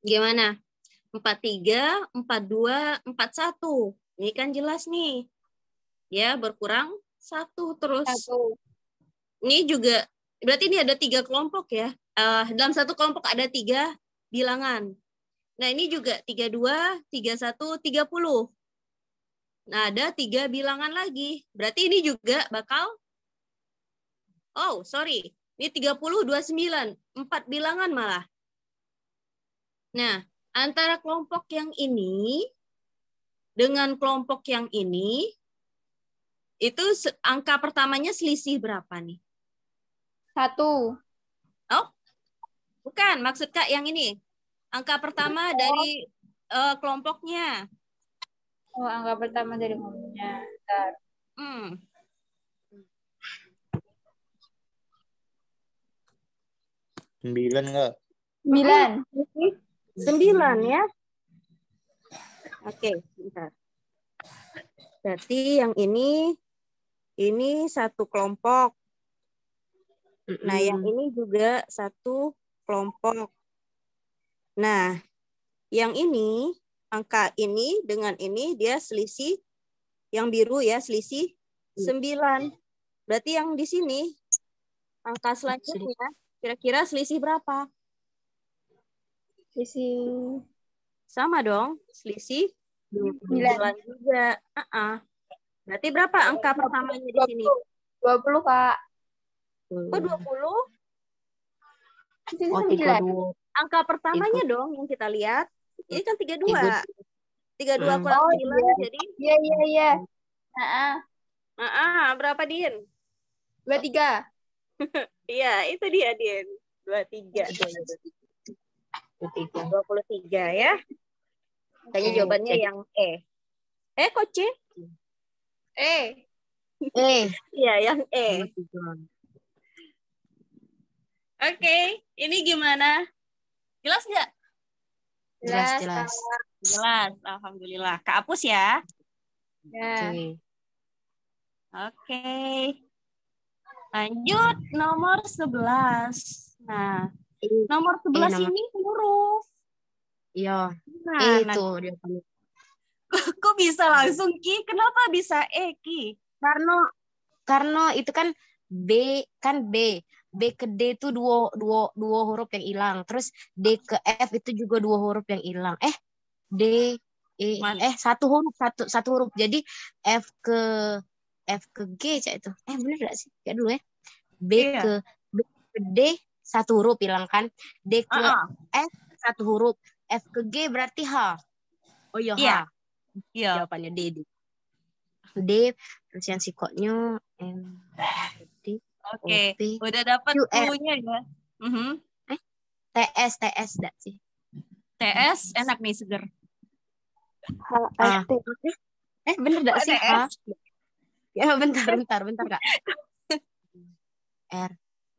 Speaker 1: Gimana? 43, 42, 41. Ini kan jelas nih. Ya, berkurang 1 terus.
Speaker 3: 1.
Speaker 1: Ini juga, berarti ini ada 3 kelompok ya. Dalam satu kelompok ada 3 bilangan. Nah, ini juga 32, 31, 30. Nah, ada 3 bilangan lagi. Berarti ini juga bakal, ini 30, 29. 4 bilangan malah. Nah, antara kelompok yang ini dengan kelompok yang ini, itu angka pertamanya selisih berapa nih?
Speaker 3: 1.
Speaker 1: Oh, bukan. Maksud Kak yang ini. Angka pertama dari kelompoknya.
Speaker 3: Oh, angka pertama dari umumnya. Bentar.
Speaker 1: Hmm.
Speaker 5: 9 enggak?
Speaker 3: 9.
Speaker 1: 9 ya. Oke, bentar. Berarti yang ini satu kelompok. Nah, yang ini juga satu kelompok. Nah, yang ini, angka ini dengan ini dia selisih, yang biru ya, selisih 9. Berarti yang di sini, angka selanjutnya, kira-kira selisih berapa?
Speaker 3: Selisih
Speaker 1: Sama dong, selisih 9
Speaker 3: 9.
Speaker 1: juga. Berarti berapa angka pertamanya di sini?
Speaker 3: 20, Kak.
Speaker 1: Kok 20?
Speaker 3: Itu
Speaker 7: Oh,
Speaker 3: 9.
Speaker 7: 32.
Speaker 1: Angka pertamanya dong yang kita lihat. Ini kan 32. 32 kurang
Speaker 3: Oh,
Speaker 1: 9
Speaker 3: iya.
Speaker 1: jadi
Speaker 3: Iya.
Speaker 1: berapa, Din?
Speaker 3: 23.
Speaker 1: Iya, itu dia, Din. 23. 23 ya. Kayaknya jawabannya yang E. Kok C? Iya, yang E. Oke, ini gimana? Jelas nggak?
Speaker 7: Jelas.
Speaker 1: Jelas, alhamdulillah. Kehapus ya.
Speaker 3: Ya.
Speaker 1: Oke. Lanjut nomor 11. Nah, nomor 11 ini huruf.
Speaker 7: Iya.
Speaker 1: Nah,
Speaker 7: Itu dia.
Speaker 1: kok bisa langsung Ki? Kenapa bisa Ki?
Speaker 7: Karena itu kan B. B ke D itu dua huruf yang hilang. Terus D ke F itu juga 2 huruf yang hilang. D E satu huruf. Jadi F ke G cak itu. Bener gak sih? Kayak dulu ya. B ke D 1 huruf hilang kan. D ke F 1 huruf. F ke G berarti H. Oh iya, H.
Speaker 1: Iya.
Speaker 7: Jawabannya D. Terus yang sikotnya M D.
Speaker 1: Oke, udah dapat clue-nya ya.
Speaker 7: TS enggak sih?
Speaker 1: TS enak nih, seger.
Speaker 3: HST.
Speaker 7: Bener enggak sih?
Speaker 1: TS?
Speaker 7: Ya, bentar Kak. R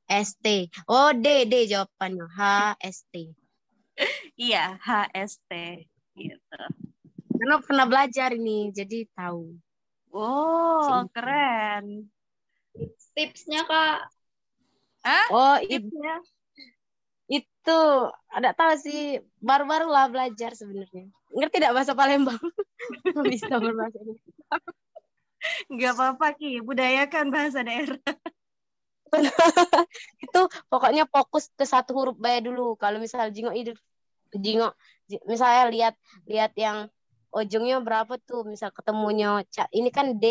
Speaker 7: S T. Oh, D jawabannya. HST.
Speaker 1: Iya, HST gitu.
Speaker 7: Karena pernah belajar ini, jadi tahu.
Speaker 1: Oh, keren.
Speaker 3: Tipsnya, Kak.
Speaker 7: Oh,
Speaker 1: tipsnya.
Speaker 7: Itu ada tahu sih, baru-baru lah belajar sebenarnya. Ngerti tidak bahasa Palembang? Bisa berbahasa Indonesia.
Speaker 1: Nggak apa-apa, Ki. Budayakan bahasa daerah.
Speaker 7: Itu pokoknya fokus ke 1 huruf bae dulu. Kalau misal jingok, misalnya lihat yang ujungnya berapa tuh, misal ketemunya ini kan D,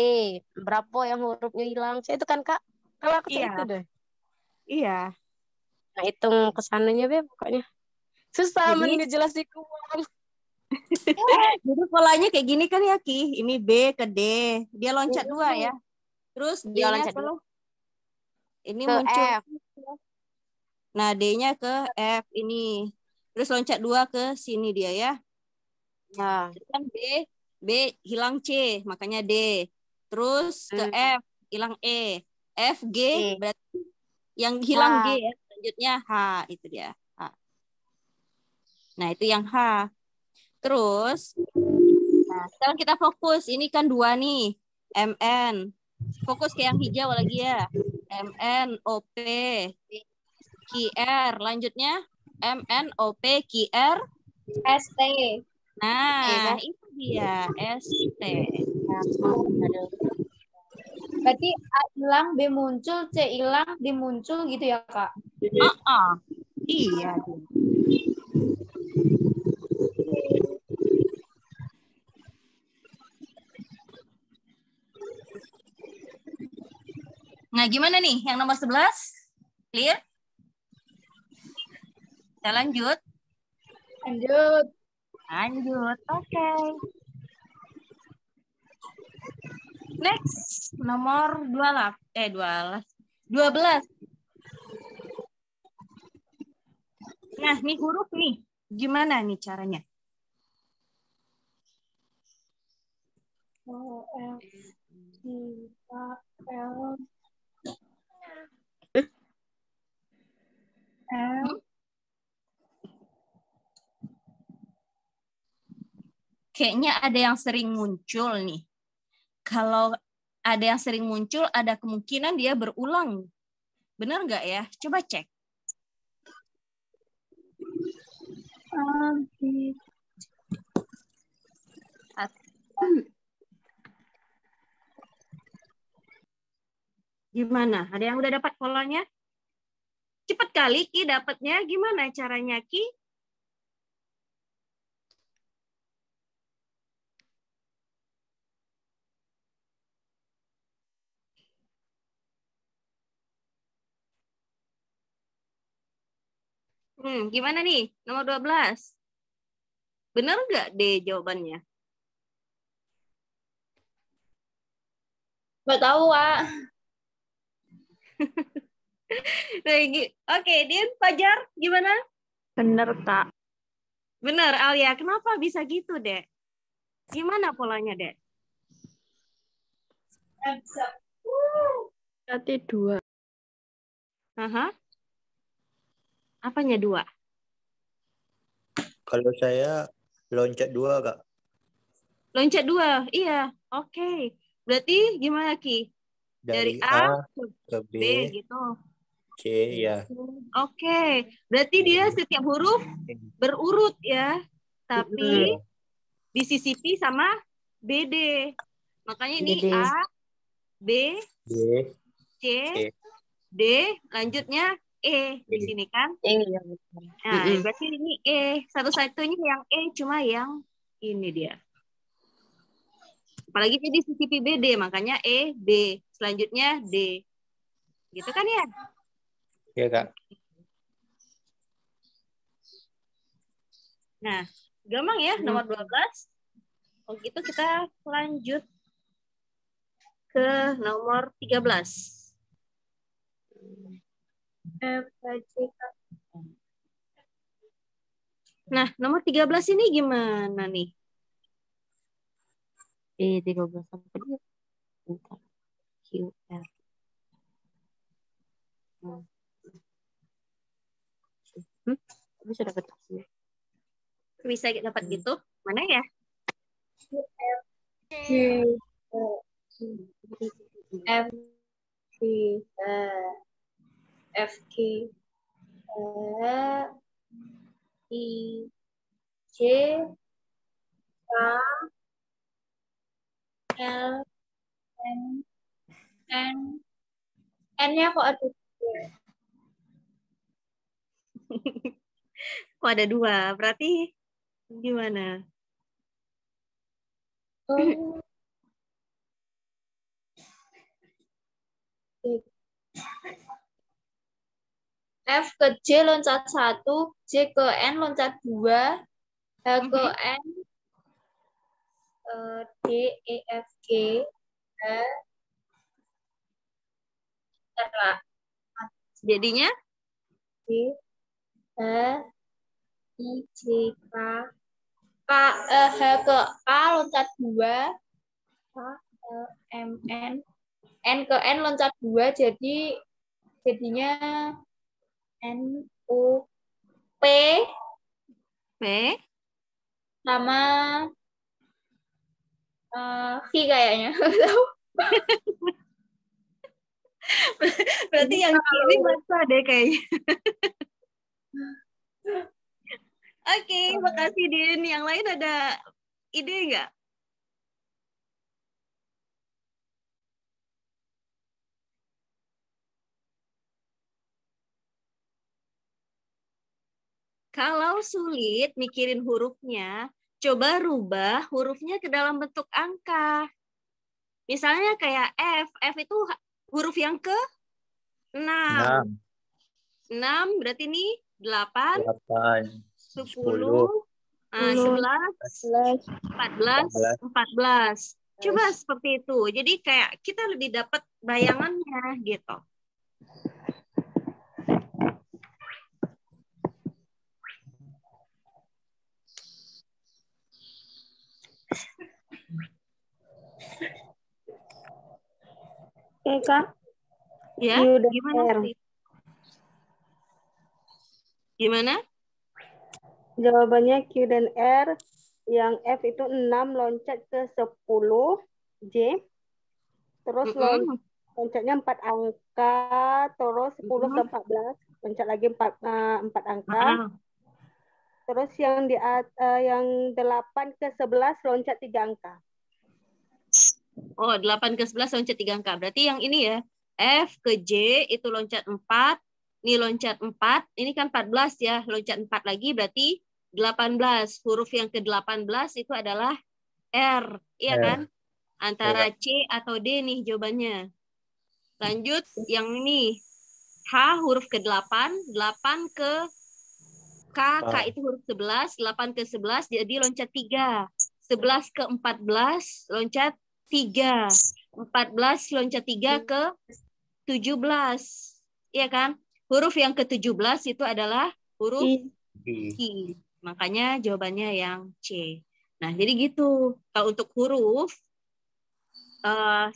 Speaker 7: berapa yang hurufnya hilang, itu kan Kak. Kalau aku itu deh.
Speaker 1: Iya.
Speaker 7: Nah, hitung kesananya be pokoknya. Susah ngejelasin.
Speaker 1: Jadi polanya kayak gini kan ya, Ki. Ini B ke D. Dia loncat 2 ya. Terus D-nya ke ini
Speaker 7: ke
Speaker 1: muncul
Speaker 7: F.
Speaker 1: Nah, D-nya ke F ini. Terus loncat 2 ke sini dia ya.
Speaker 7: Nah,
Speaker 1: kan B hilang C, makanya D. Terus ke F, hilang E. F, G, berarti yang hilang G ya. Selanjutnya H, itu dia. H. Nah, itu yang H. Terus, sekarang kita fokus. Ini kan 2 nih. MN. Fokus ke yang hijau lagi ya. MN, OP, QR. Lanjutnya, MN, OP, QR,
Speaker 3: ST.
Speaker 1: Nah, itu dia ST.
Speaker 3: Berarti A hilang, B muncul, C hilang, D muncul gitu ya, Kak?
Speaker 1: Iya. Nah, gimana nih yang nomor 11? Clear? Kita lanjut. Oke. Next, nomor 12. Nah, nih huruf nih. Gimana nih caranya?
Speaker 3: F, G, K, L, M.
Speaker 1: Kayaknya ada yang sering muncul nih. Kalau ada yang sering muncul, ada kemungkinan dia berulang. Benar nggak ya? Coba cek. Gimana? Ada yang udah dapat polanya? Cepat kali Ki dapatnya. Gimana caranya Ki? Gimana nih? Nomor 12. Benar nggak D jawabannya?
Speaker 3: Nggak tahu, Wak.
Speaker 1: Oke, Din, Fajar, gimana?
Speaker 7: Bener, Kak.
Speaker 1: Benar, Alia. Kenapa bisa gitu, Dek? Gimana polanya, Dek?
Speaker 7: Berarti 2.
Speaker 1: Aha. Apanya 2?
Speaker 5: Kalau saya loncat 2, Kak.
Speaker 1: Loncat 2, iya. Oke. Berarti gimana, Ki? Dari A
Speaker 5: ke B,
Speaker 1: B gitu.
Speaker 5: C, ya.
Speaker 1: Oke. Berarti dia setiap huruf berurut ya. Tapi disisipi sama BD. Makanya ini
Speaker 7: BD.
Speaker 1: A, B,
Speaker 5: B,
Speaker 1: C,
Speaker 5: C.
Speaker 1: D, lanjutnya E di sini kan.
Speaker 7: Iya.
Speaker 1: Nah, berarti ini E. Satu-satunya yang E, cuma yang ini dia. Apalagi ini disisipi BD, makanya E, B. Selanjutnya D. Gitu kan ya?
Speaker 5: Iya, Kak.
Speaker 1: Nah, gampang ya, nomor 12. Oh gitu kita lanjut ke nomor 13. Nah, nomor 13 ini gimana nih?
Speaker 7: 13 apa dia? Bentar. QR. Bisa dapat sini.
Speaker 1: Bisa dapat gitu? Mana ya?
Speaker 3: F, G, F, G, I, J, K, L, M, N. N-nya kok ada 2?
Speaker 1: Kok ada 2? Berarti gimana?
Speaker 3: F ke J loncat 1, J ke N loncat 2, H ke N, D, E, F, G, H.
Speaker 1: Jadinya?
Speaker 3: D, H, I, J, K, H ke K loncat 2, K, L, M, N ke N loncat 2, jadinya N, O, P, sama V kayaknya.
Speaker 1: Berarti yang ini masa deh kayaknya. Oke, makasih Din. Yang lain ada ide nggak? Kalau sulit mikirin hurufnya, coba rubah hurufnya ke dalam bentuk angka. Misalnya kayak F. F itu huruf yang ke 6. 6 berarti ini 8, 10, 11, 14. Coba seperti itu. Jadi kayak kita lebih dapat bayangannya gitu.
Speaker 11: Oke, Kak.
Speaker 1: Ya,
Speaker 11: Q dan
Speaker 1: gimana?
Speaker 11: R.
Speaker 1: Gimana?
Speaker 11: Jawabannya Q dan R. Yang F itu 6 loncat ke 10 J. Terus loncatnya 4 angka, terus 10 ke 14, loncat lagi 4 angka. Terus yang yang 8 ke 11 loncat 3 angka.
Speaker 1: Oh, 8 ke 11 loncat 3 angka. Berarti yang ini ya. F ke J itu loncat 4. Ini loncat 4. Ini kan 14 ya. Loncat 4 lagi berarti 18. Huruf yang ke-18 itu adalah R. Iya kan? Antara C atau D nih jawabannya. Lanjut yang ini. H huruf ke-8. 8 ke K. K itu huruf 11. 8 ke 11 jadi loncat 3. 11 ke 14 loncat 3. 14 loncat 3 ke 17. Iya kan? Huruf yang ke-17 itu adalah huruf I. Makanya jawabannya yang C. Nah, jadi gitu. Kalau untuk huruf,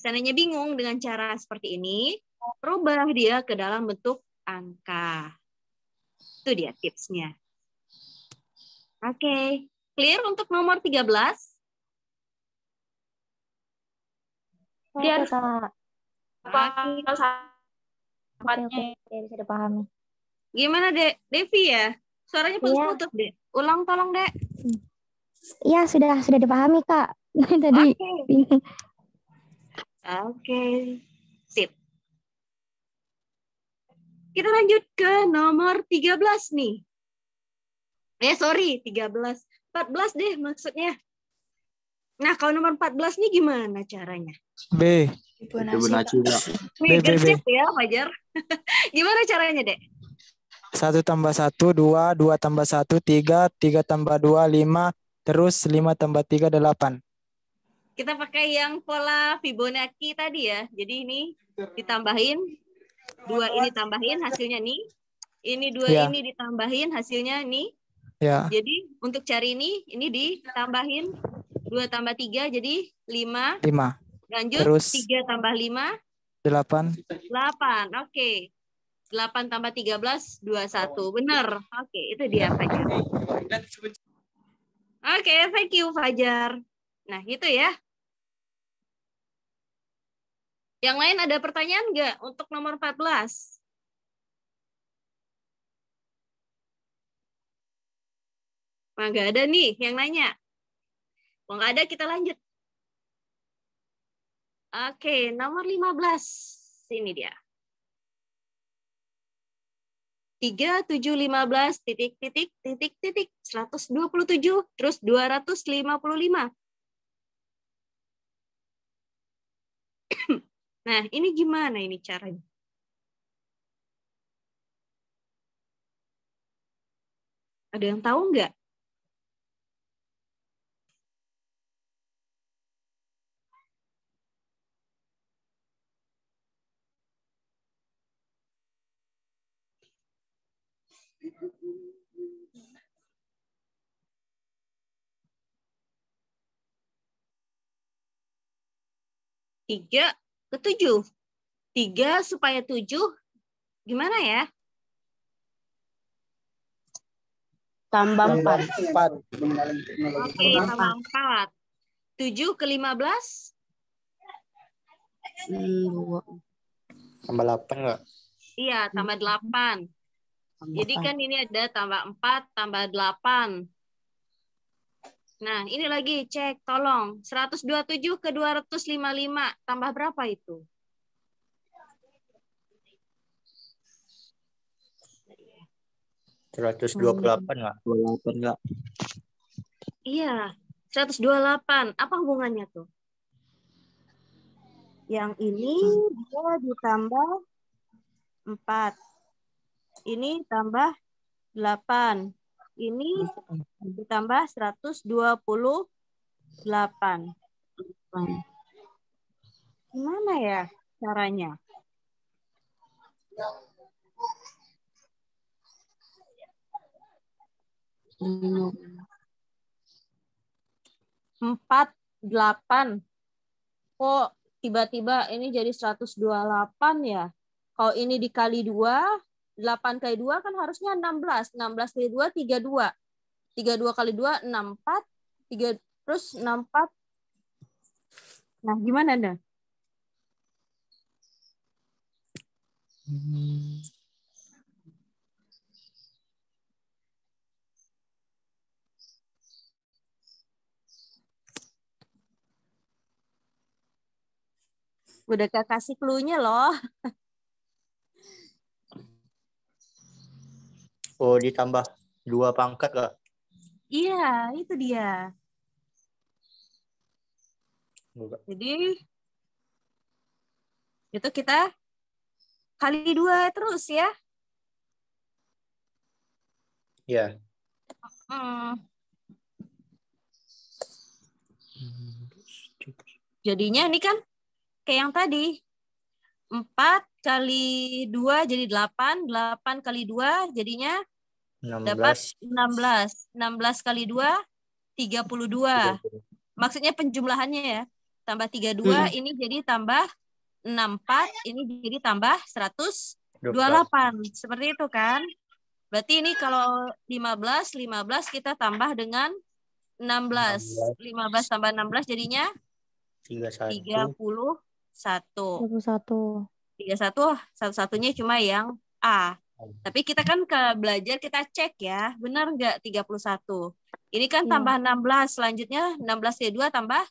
Speaker 1: seandainya bingung dengan cara seperti ini, rubah dia ke dalam bentuk angka. Itu dia tipsnya. Oke. Clear untuk nomor 13?
Speaker 12: Oke, Kak.
Speaker 1: Oke,
Speaker 12: bisa dipahami.
Speaker 1: Gimana, Dek? Devi ya? Suaranya putus-putus, Dek. Ulang tolong, Dek.
Speaker 12: Iya, sudah dipahami, Kak. Tadi bingung.
Speaker 1: Oke. Sip. Kita lanjut ke nomor 13 nih. Sorry, 13. 14 deh maksudnya. Nah, kalau nomor 14 nih gimana caranya?
Speaker 9: B.
Speaker 4: Fibonacci, Kak.
Speaker 1: Wih, gercep ya, Fajar. Gimana caranya, Dek?
Speaker 9: 1 tambah 1, 2, 2 tambah 1, 3, 3 tambah 2, 5, terus 5 tambah 3, 8.
Speaker 1: Kita pakai yang pola Fibonacci tadi ya. Jadi ini ditambahin, 2 ini tambahin hasilnya nih. Ini 2 ini ditambahin hasilnya nih.
Speaker 9: Ya.
Speaker 1: Jadi untuk cari ini ditambahin 2 tambah 3 jadi 5.
Speaker 9: 5.
Speaker 1: Lanjut,
Speaker 9: terus
Speaker 1: 3 tambah 5.
Speaker 9: 8.
Speaker 1: 8, oke. 8 tambah 13, 21. Benar. Oke, itu dia Fajar. Oke, thank you Fajar. Nah, gitu ya. Yang lain ada pertanyaan nggak untuk nomor 14? Nah, nggak ada nih yang nanya. Kalau nggak ada, kita lanjut. Oke, nomor 15. Ini dia. 3, 7, 15, titik, titik, titik, titik, 127, terus 255. Nah, ini gimana ini caranya? Ada yang tahu nggak? Tiga ke 7. 3 supaya 7, gimana ya?
Speaker 7: Tambah 4.
Speaker 1: Oke, tambah 4. 7 ke 15?
Speaker 7: 2.
Speaker 5: Tambah 8 nggak?
Speaker 1: Iya, tambah 8. Jadi kan ini ada tambah 4, tambah 8. Nah, ini lagi cek, tolong. 127 ke 255, tambah berapa itu?
Speaker 5: $128 nggak?
Speaker 4: 28 nggak?
Speaker 1: Iya, 128. Apa hubungannya tuh? Yang ini dia ditambah 4. Ini tambah 8. Ini ditambah 128. Gimana ya caranya? Empat, 8. Kok tiba-tiba ini jadi 128 ya. Kalau ini dikali 2, 8 kali 2 kan harusnya 16. 16 kali 2, 32. 32 kali 2, 64. 3, terus 64. Nah, gimana Anda? Udah kasih clue-nya loh.
Speaker 5: Oh, ditambah 2 pangkat, Kak.
Speaker 1: Iya, itu dia. Jadi itu kita kali 2 terus ya.
Speaker 5: Iya.
Speaker 1: Jadinya ini kan kayak yang tadi. 4 kali 2 jadi 8. 8 kali 2 jadinya
Speaker 5: 16.
Speaker 1: dapat 16. 16 kali 2, 32. Maksudnya penjumlahannya ya. Tambah 32, ini jadi tambah 64, ini jadi tambah 128. Seperti itu kan? Berarti ini kalau 15 kita tambah dengan 16. 15 tambah 16 jadinya 31.
Speaker 12: 21.
Speaker 1: 31 satu-satunya cuma yang A. Tapi kita kan belajar kita cek ya, benar nggak 31? Ini kan tambah 16, selanjutnya 16 kali 2 tambah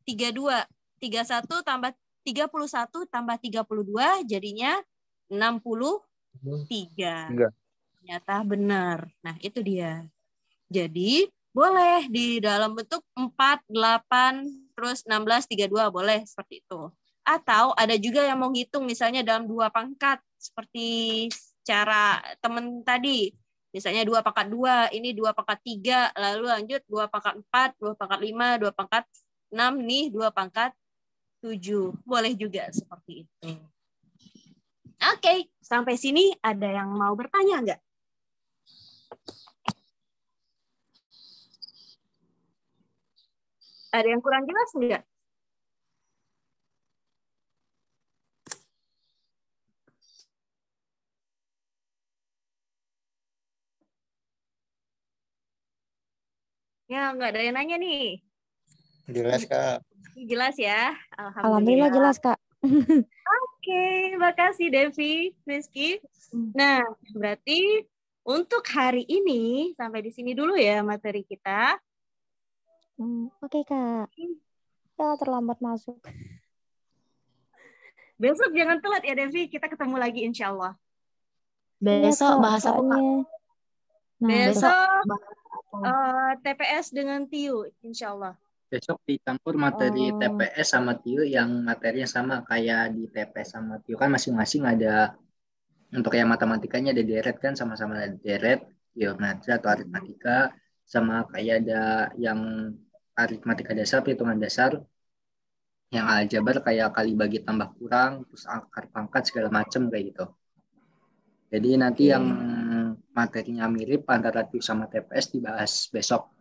Speaker 1: 32. 31 tambah 31 tambah 32 jadinya 63. Ternyata benar. Nah, itu dia. Jadi, boleh di dalam bentuk 4, 8, terus 16, 32, boleh seperti itu. Atau ada juga yang mau ngitung misalnya dalam 2 pangkat, seperti cara teman tadi. Misalnya 2 pangkat 2, ini 2 pangkat 3, lalu lanjut 2 pangkat 4, 2 pangkat 5, 2 pangkat 6, nih 2 pangkat 7. Boleh juga seperti itu. Oke, sampai sini ada yang mau bertanya nggak? Ada yang kurang jelas nggak? Ya, nggak ada yang nanya nih.
Speaker 5: Jelas, Kak.
Speaker 1: Jelas ya?
Speaker 12: Alhamdulillah jelas, Kak.
Speaker 1: Oke, makasih Devi, Rizky. Nah, berarti untuk hari ini sampai di sini dulu ya materi kita.
Speaker 12: Oke, Kak. Ya, terlambat masuk.
Speaker 1: Besok jangan telat ya Devi, kita ketemu lagi insya Allah.
Speaker 7: Besok bahas apa, Kak?
Speaker 12: Nah,
Speaker 1: besok TPS dengan TIU, insya Allah.
Speaker 2: Besok dicampur materi TPS sama TIU yang materinya sama kayak di TPS sama TIU kan masing-masing ada. Untuk yang matematikanya ada deret kan, sama-sama ada deret, geometri atau aritmatika, sama kayak ada yang aritmatika dasar, perhitungan dasar, yang aljabar kayak kali bagi tambah kurang, terus akar pangkat segala macam kayak gitu. Jadi nanti yang materinya mirip antara TIU sama TPS dibahas besok.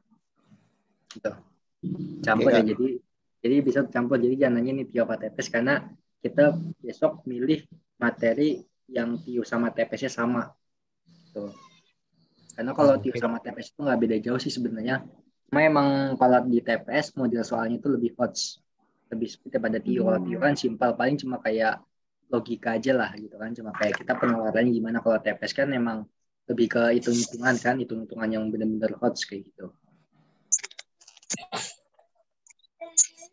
Speaker 2: Gitu. Campur ya, jadi bisa campur. Jadi jangan nanya nih TIU apa TPS karena kita besok milih materi yang TIU sama TPS-nya sama. Tuh. Karena kalau TIU sama TPS itu nggak beda jauh sih sebenarnya. Cuma emang kalau di TPS model soalnya itu lebih hot, lebih seperti pada TIU. Kalau TIU kan simpel, paling cuma kayak logika aja lah gitu kan. Cuma kayak kita pengeluarannya gimana. Kalau TPS kan emang lebih ke hitung-hitungan kan, hitung-hitungan yang benar-benar hot kayak gitu.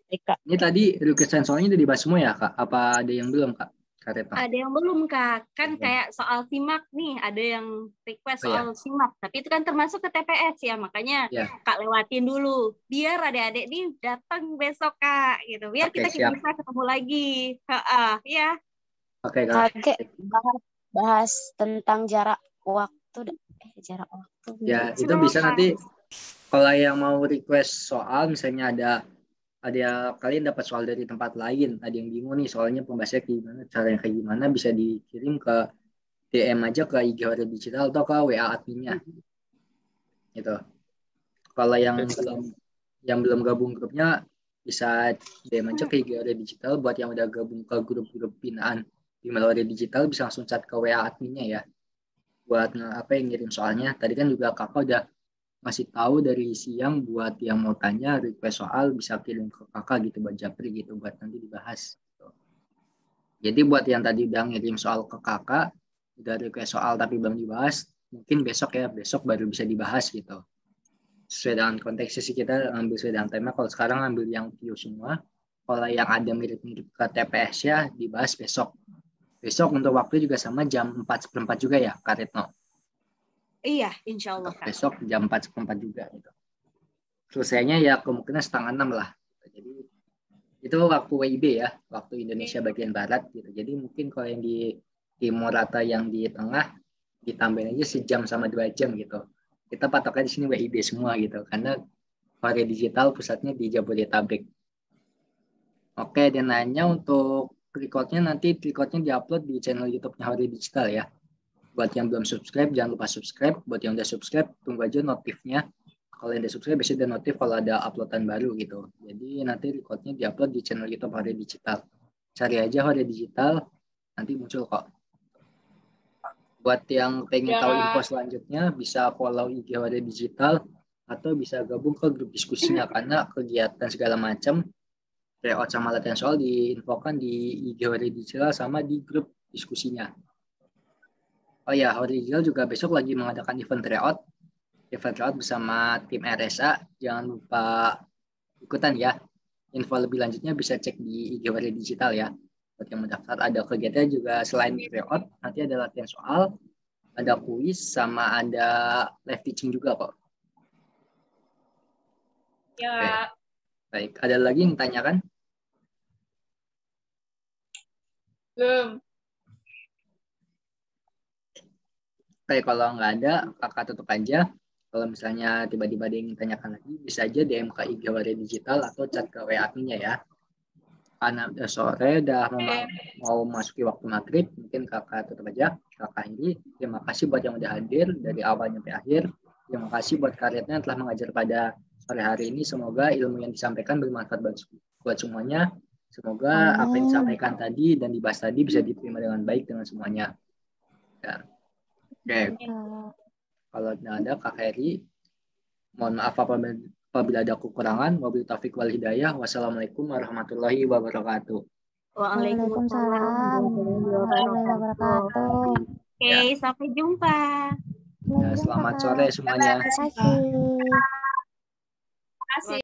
Speaker 2: Ini tadi request soalnya udah dibahas semua ya Kak? Apa ada yang belum Kak?
Speaker 1: Ada yang belum Kak, kan kayak soal simak nih, ada yang request soal simak, tapi itu kan termasuk ke TPS ya, makanya Kak lewatin dulu, biar adik-adik nih datang besok Kak, gitu, biar kita bisa ketemu lagi, ya.
Speaker 7: Oke Kak. Bahas tentang jarak waktu, jarak waktu.
Speaker 2: Ya itu bisa nanti, kalau yang mau request soal, misalnya ada kalian dapat soal dari tempat lain, ada yang bingung nih soalnya pembahasannya gimana, caranya kayak gimana, bisa dikirim ke DM aja ke IG Horizon Digital atau ke WA adminnya gitu. Kalau yang belum gabung grupnya bisa DM aja ke IG Hore Digital. Buat yang udah gabung ke grup-grup binaan di Hore Digital bisa langsung chat ke WA adminnya ya. Buat yang ngirim soalnya. Tadi kan juga kakak udah ngasih tahu dari siang buat yang mau tanya request soal bisa kirim ke kakak gitu buat Japri gitu buat nanti dibahas. Jadi buat yang tadi udah ngirim soal ke kakak, udah request soal tapi belum dibahas, mungkin besok baru bisa dibahas gitu. Sesuai dengan konteks sesi kita ambil sesuai dengan tema. Kalau sekarang ambil yang PIU semua, kalau yang ada mirip-mirip ke TPS ya dibahas besok. Besok untuk waktu juga sama jam 4:15 juga ya, Kak Retno?
Speaker 1: Iya, insya Allah.
Speaker 2: Besok jam 4:15 juga gitu. Selesainya ya kemungkinan 5:30 lah. Jadi itu waktu WIB ya, waktu Indonesia bagian Barat gitu. Jadi mungkin kalau yang di Timur atau yang di Tengah ditambahin aja sejam sama 2 jam gitu. Kita patoknya di sini WIB semua gitu, karena Hore Digital pusatnya di Jabodetabek. Oke, dan nanya untuk recordnya nanti diupload di channel YouTube-nya Hore Digital ya. Buat yang belum subscribe, jangan lupa subscribe. Buat yang udah subscribe, tunggu aja notifnya. Kalau yang udah subscribe, biasanya ada notif kalau ada uploadan baru gitu. Jadi nanti recordnya diupload di channel YouTube Hore Digital. Cari aja Hore Digital, nanti muncul kok. Buat yang pengen tahu info selanjutnya, bisa follow IG Hore Digital atau bisa gabung ke grup diskusinya karena kegiatan segala macam tryout sama latihan soal diinfokan di IG Hore Digital sama di grup diskusinya. Oh ya, Hore Digital juga besok lagi mengadakan event tryout bersama tim RSA. Jangan lupa ikutan ya. Info lebih lanjutnya bisa cek di IG Hore Digital ya. Buat yang mendaftar ada kegiatan juga selain tryout, nanti ada latihan soal, ada kuis, sama ada live teaching juga kok.
Speaker 3: Ya.
Speaker 2: Oke. Baik, ada lagi yang tanyakan?
Speaker 3: Belum.
Speaker 2: Oke, kalau nggak ada, kakak tutup aja. Kalau misalnya tiba-tiba ada yang tanyakan lagi, bisa aja DM ke IG Hore Digital atau chat ke WA adminnya ya. Karena udah sore, udah mau masuki waktu maghrib, mungkin kakak tutup aja. Kakak ini, terima kasih buat yang udah hadir dari awal sampai akhir. Terima kasih buat karyanya yang telah mengajar pada sore hari ini. Semoga ilmu yang disampaikan bermanfaat buat semuanya. Semoga apa yang disampaikan tadi dan dibahas tadi bisa diterima dengan baik dengan semuanya. Ya. Oke. Kalau tidak ada Kak Heri, mohon maaf apabila ada kekurangan. Wabillahi taufiq wal hidayah. Wassalamualaikum warahmatullahi wabarakatuh.
Speaker 12: Waalaikumsalam warahmatullahi wabarakatuh.
Speaker 1: Oke, sampai jumpa.
Speaker 2: Ya, selamat sore semuanya.
Speaker 12: Terima kasih.